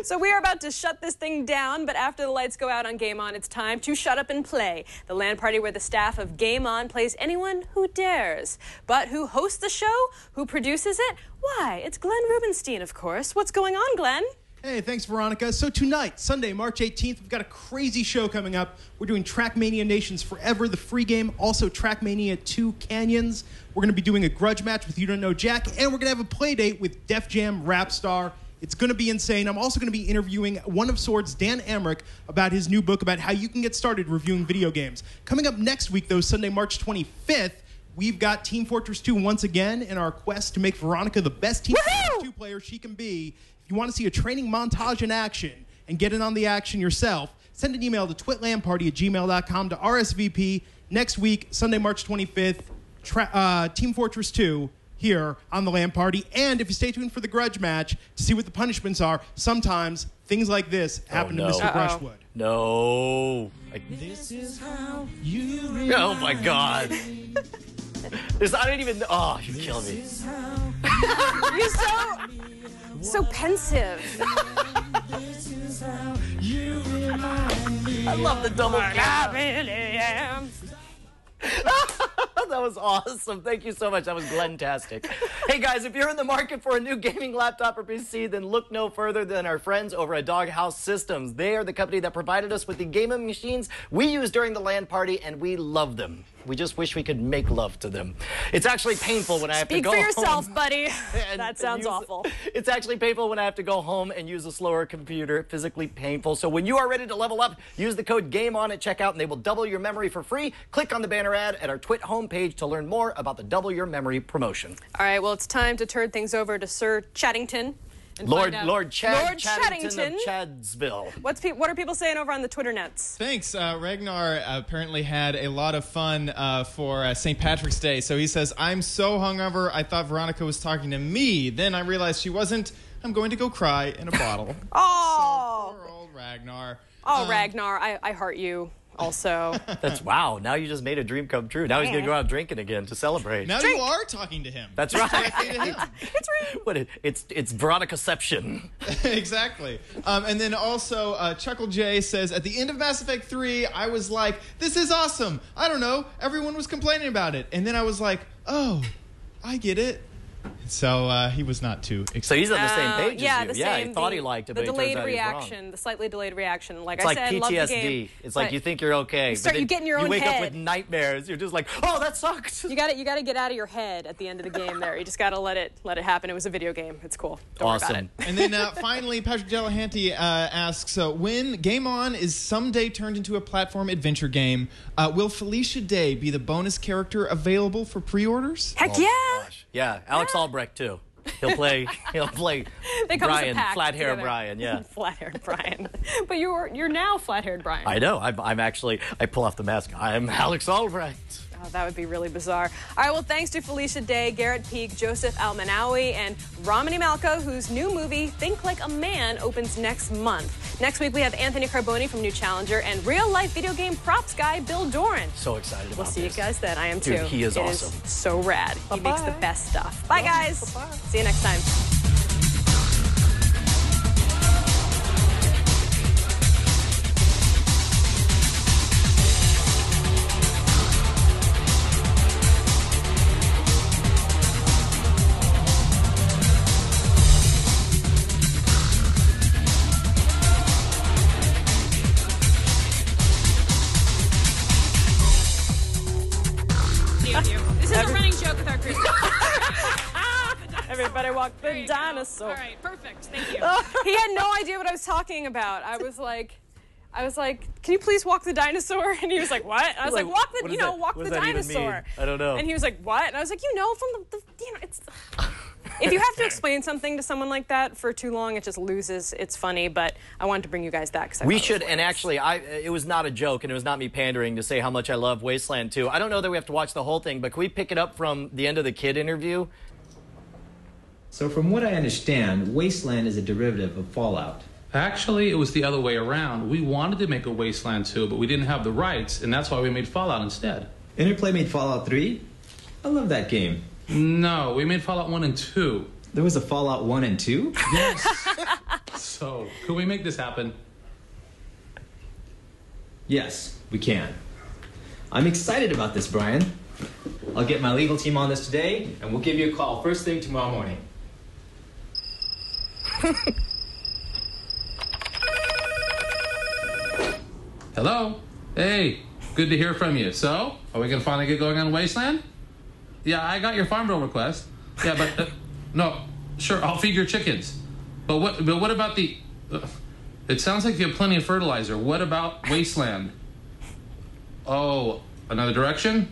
So we are about to shut this thing down, but after the lights go out on Game On, it's time to shut up and play. The LAN party where the staff of Game On plays anyone who dares. But who hosts the show? Who produces it? Why, it's Glenn Rubenstein, of course. What's going on, Glenn? Hey, thanks, Veronica. So tonight, Sunday, March 18th, we've got a crazy show coming up. We're doing Trackmania Nations Forever, the free game, also Trackmania 2 Canyons. We're going to be doing a grudge match with You Don't Know Jack, and we're going to have a play date with Def Jam rap star It's going to be insane. I'm also going to be interviewing One of Swords' Dan Amrich about his new book about how you can get started reviewing video games. Coming up next week, though, Sunday, March 25th, we've got Team Fortress 2 once again in our quest to make Veronica the best Team Fortress 2 player she can be. If you want to see a training montage in action and get in on the action yourself, send an email to twitlamparty@gmail.com to RSVP. Next week, Sunday, March 25th, Team Fortress 2 here on the LAN Party. And if you stay tuned for the grudge match to see what the punishments are, sometimes things like this happen to Mr. Brushwood. No. This is how you Oh, my God. I don't even... Oh, you kill me. You're so pensive. I love the double cap. That was awesome. Thank you so much. That was Glentastic. Hey, guys, if you're in the market for a new gaming laptop or PC, then look no further than our friends over at Dollhouse Systems. They are the company that provided us with the gaming machines we used during the LAN party, and we love them. We just wish we could make love to them. It's actually painful when I have to go home. Speak for yourself, buddy. That sounds awful. It's actually painful when I have to go home and use a slower computer. Physically painful. So when you are ready to level up, use the code GAMEON at checkout, and they will double your memory for free. Click on the banner ad at our Twit homepage to learn more about the Double Your Memory promotion. All right, well, it's time to turn things over to Sir Chaddington. Lord Chaddington of Chadsville. What are people saying over on the Twitter nets? Thanks. Ragnar apparently had a lot of fun for St. Patrick's Day. So he says, I'm so hungover, I thought Veronica was talking to me. Then I realized she wasn't. I'm going to go cry in a bottle. Oh! So poor old Ragnar. Oh, Ragnar, I heart you. Also, that's wow. Now you just made a dream come true. Now he's gonna go out drinking again to celebrate. Now you are talking to him. That's right. It's Veronicaception. Exactly. And then also Chuckle J says at the end of Mass Effect 3, I was like, "This is awesome." I don't know. Everyone was complaining about it, and then I was like, "Oh, I get it." So he was not too excited. So he's on the same page as you. Same, he thought he liked it, but the delayed reaction, the slightly delayed reaction. Like it's I said, PTSD. love the game. It's like you think you're okay, but you get in your own head. You wake up with nightmares. You're just like, oh, that sucks. You got to get out of your head at the end of the game. There, you just got to let it happen. It was a video game. It's cool. Don't worry about it. And then finally, Patrick Delahanty asks, when Game On is someday turned into a platform adventure game, will Felicia Day be the bonus character available for pre-orders? Heck yeah! Gosh. Yeah, Alex Albrecht too. He'll play Brian, flat-haired Brian, yeah. Flat-haired Brian. But you're now flat-haired Brian. I know. I'm actually, I pull off the mask. I'm Alex Albrecht. Oh, that would be really bizarre. All right, well, thanks to Felicia Day, Garrett Peak, Joseph Alminawi, and Romany Malco, whose new movie, Think Like a Man, opens next month. Next week, we have Anthony Carboni from New Challenger and real-life video game props guy, Bill Doran. So excited about this. We'll see you guys then. I am too. Dude, he is awesome. It is so rad. He makes the best stuff. Bye, guys. Bye-bye. See you next time. This is a running joke with our crew. Everybody walk the dinosaur. All right, perfect. Thank you. He had no idea what I was talking about. I was like, can you please walk the dinosaur? And he was like, what? And I was like, walk the dinosaur. I don't know. And he was like, what? And I was like, from it's. If you have to explain something to someone like that for too long, it just loses its funny. But I wanted to bring you guys that. We should, and actually, it was not a joke, and it was not me pandering to say how much I love Wasteland 2. I don't know that we have to watch the whole thing, but can we pick it up from the end of the kid interview? So from what I understand, Wasteland is a derivative of Fallout. Actually, it was the other way around. We wanted to make a Wasteland 2, but we didn't have the rights, and that's why we made Fallout instead. Interplay made Fallout 3? I love that game. No, we made Fallout 1 and 2. There was a Fallout 1 and 2? Yes. So, could we make this happen? Yes, we can. I'm excited about this, Brian. I'll get my legal team on this today, and we'll give you a call first thing tomorrow morning. Hello? Hey, good to hear from you. So, are we going to finally get going on Wasteland? Yeah, I got your farm bill request. Yeah, but, no, sure, I'll feed your chickens. But what about the... it sounds like you have plenty of fertilizer. What about Wasteland? Oh, another direction?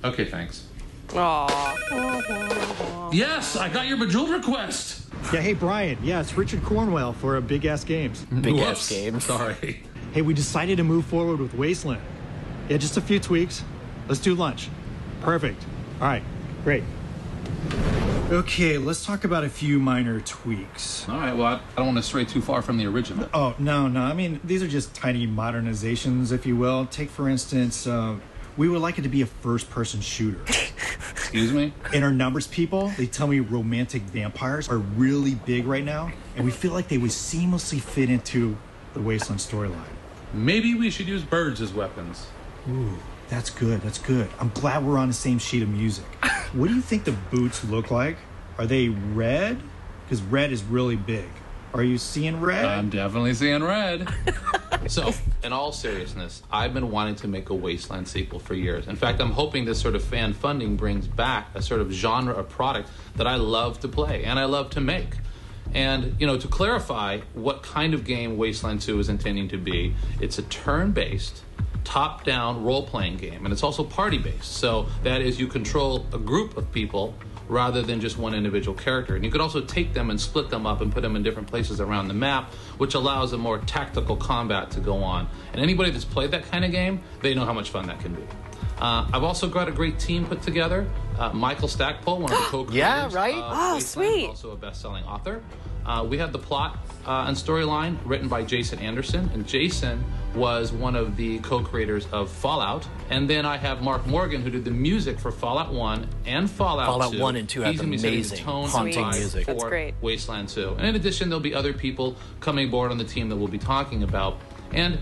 Okay, thanks. Aww. Yes, I got your Bejeweled request. Yeah, hey, Brian. Yeah, it's Richard Cornwell for Big Ass Games. Big Ass Games. Sorry. Hey, we decided to move forward with Wasteland. Yeah, just a few tweaks. Let's do lunch. Perfect. All right, great. Okay, let's talk about a few minor tweaks. All right, well, I don't want to stray too far from the original. Oh, no. I mean, these are just tiny modernizations, if you will. Take, for instance, we would like it to be a first-person shooter. Excuse me? And our numbers people, they tell me romantic vampires are really big right now, and we feel like they would seamlessly fit into the Wasteland storyline. Maybe we should use birds as weapons. Ooh, that's good. I'm glad we're on the same sheet of music. What do you think the boots look like? Are they red? Because red is really big. Are you seeing red? I'm definitely seeing red. So, in all seriousness, I've been wanting to make a Wasteland sequel for years. In fact, I'm hoping this sort of fan funding brings back a sort of genre of product that I love to play and I love to make. And, to clarify what kind of game Wasteland 2 is intending to be, it's a turn-based, top-down role-playing game, and it's also party-based. So that is, you control a group of people rather than just one individual character. And you could also take them and split them up and put them in different places around the map, which allows a more tactical combat to go on. And anybody that's played that kind of game, they know how much fun that can be. I've also got a great team put together. Michael Stackpole, one of the co-creators. Yeah, right? Oh, sweet. Also a best-selling author. We have the plot and storyline written by Jason Anderson, and Jason was one of the co-creators of Fallout. And then I have Mark Morgan, who did the music for Fallout 1 and Fallout 2. Fallout 1 and 2 have amazing, haunting music. That's great. Wasteland 2. And in addition, there'll be other people coming aboard on the team that we'll be talking about. And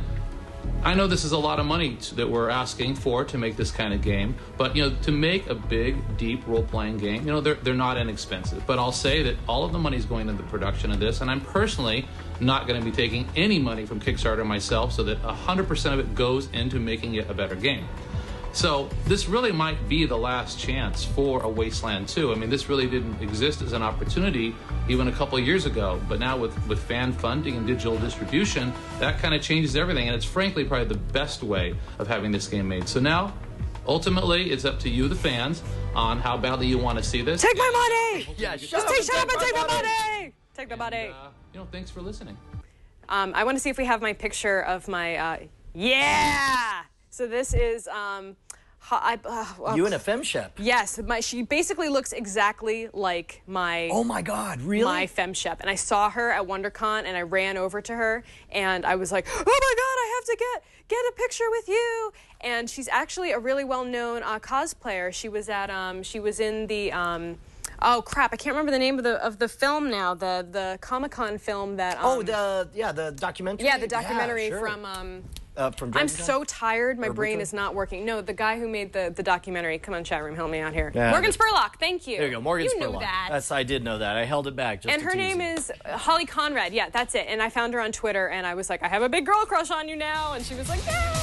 I know this is a lot of money that we're asking for to make this kind of game, but to make a big, deep role-playing game, they're not inexpensive. But I'll say that all of the money is going into the production of this, and I'm personally not going to be taking any money from Kickstarter myself, so that 100% of it goes into making it a better game. So this really might be the last chance for a Wasteland 2. I mean, this really didn't exist as an opportunity even a couple of years ago, but now with fan funding and digital distribution, that kind of changes everything, and it's frankly probably the best way of having this game made. So now, ultimately, it's up to you, the fans, on how badly you want to see this. Take my money! Yeah, shut up and take my money! Take the money! Thanks for listening. I want to see if we have my picture of my, yeah! So this is, you in a femshep. Yes, she basically looks exactly like my... Oh my God, really? My femshep. And I saw her at WonderCon, and I ran over to her, and I was like, oh my God, I have to get a picture with you. And she's actually a really well-known cosplayer. She was at, she was in the, oh crap, I can't remember the name of the film now, the Comic-Con film that... the documentary? Yeah, the documentary from I'm so tired, my brain is not working. No, the guy who made the documentary. Come on, chat room, help me out here. Yeah. Morgan Spurlock, thank you. There you go, Morgan Spurlock. You knew that. I did know that. I held it back just And her name is Holly Conrad. Yeah, that's it. And I found her on Twitter, and I was like, I have a big girl crush on you now. And she was like, yeah.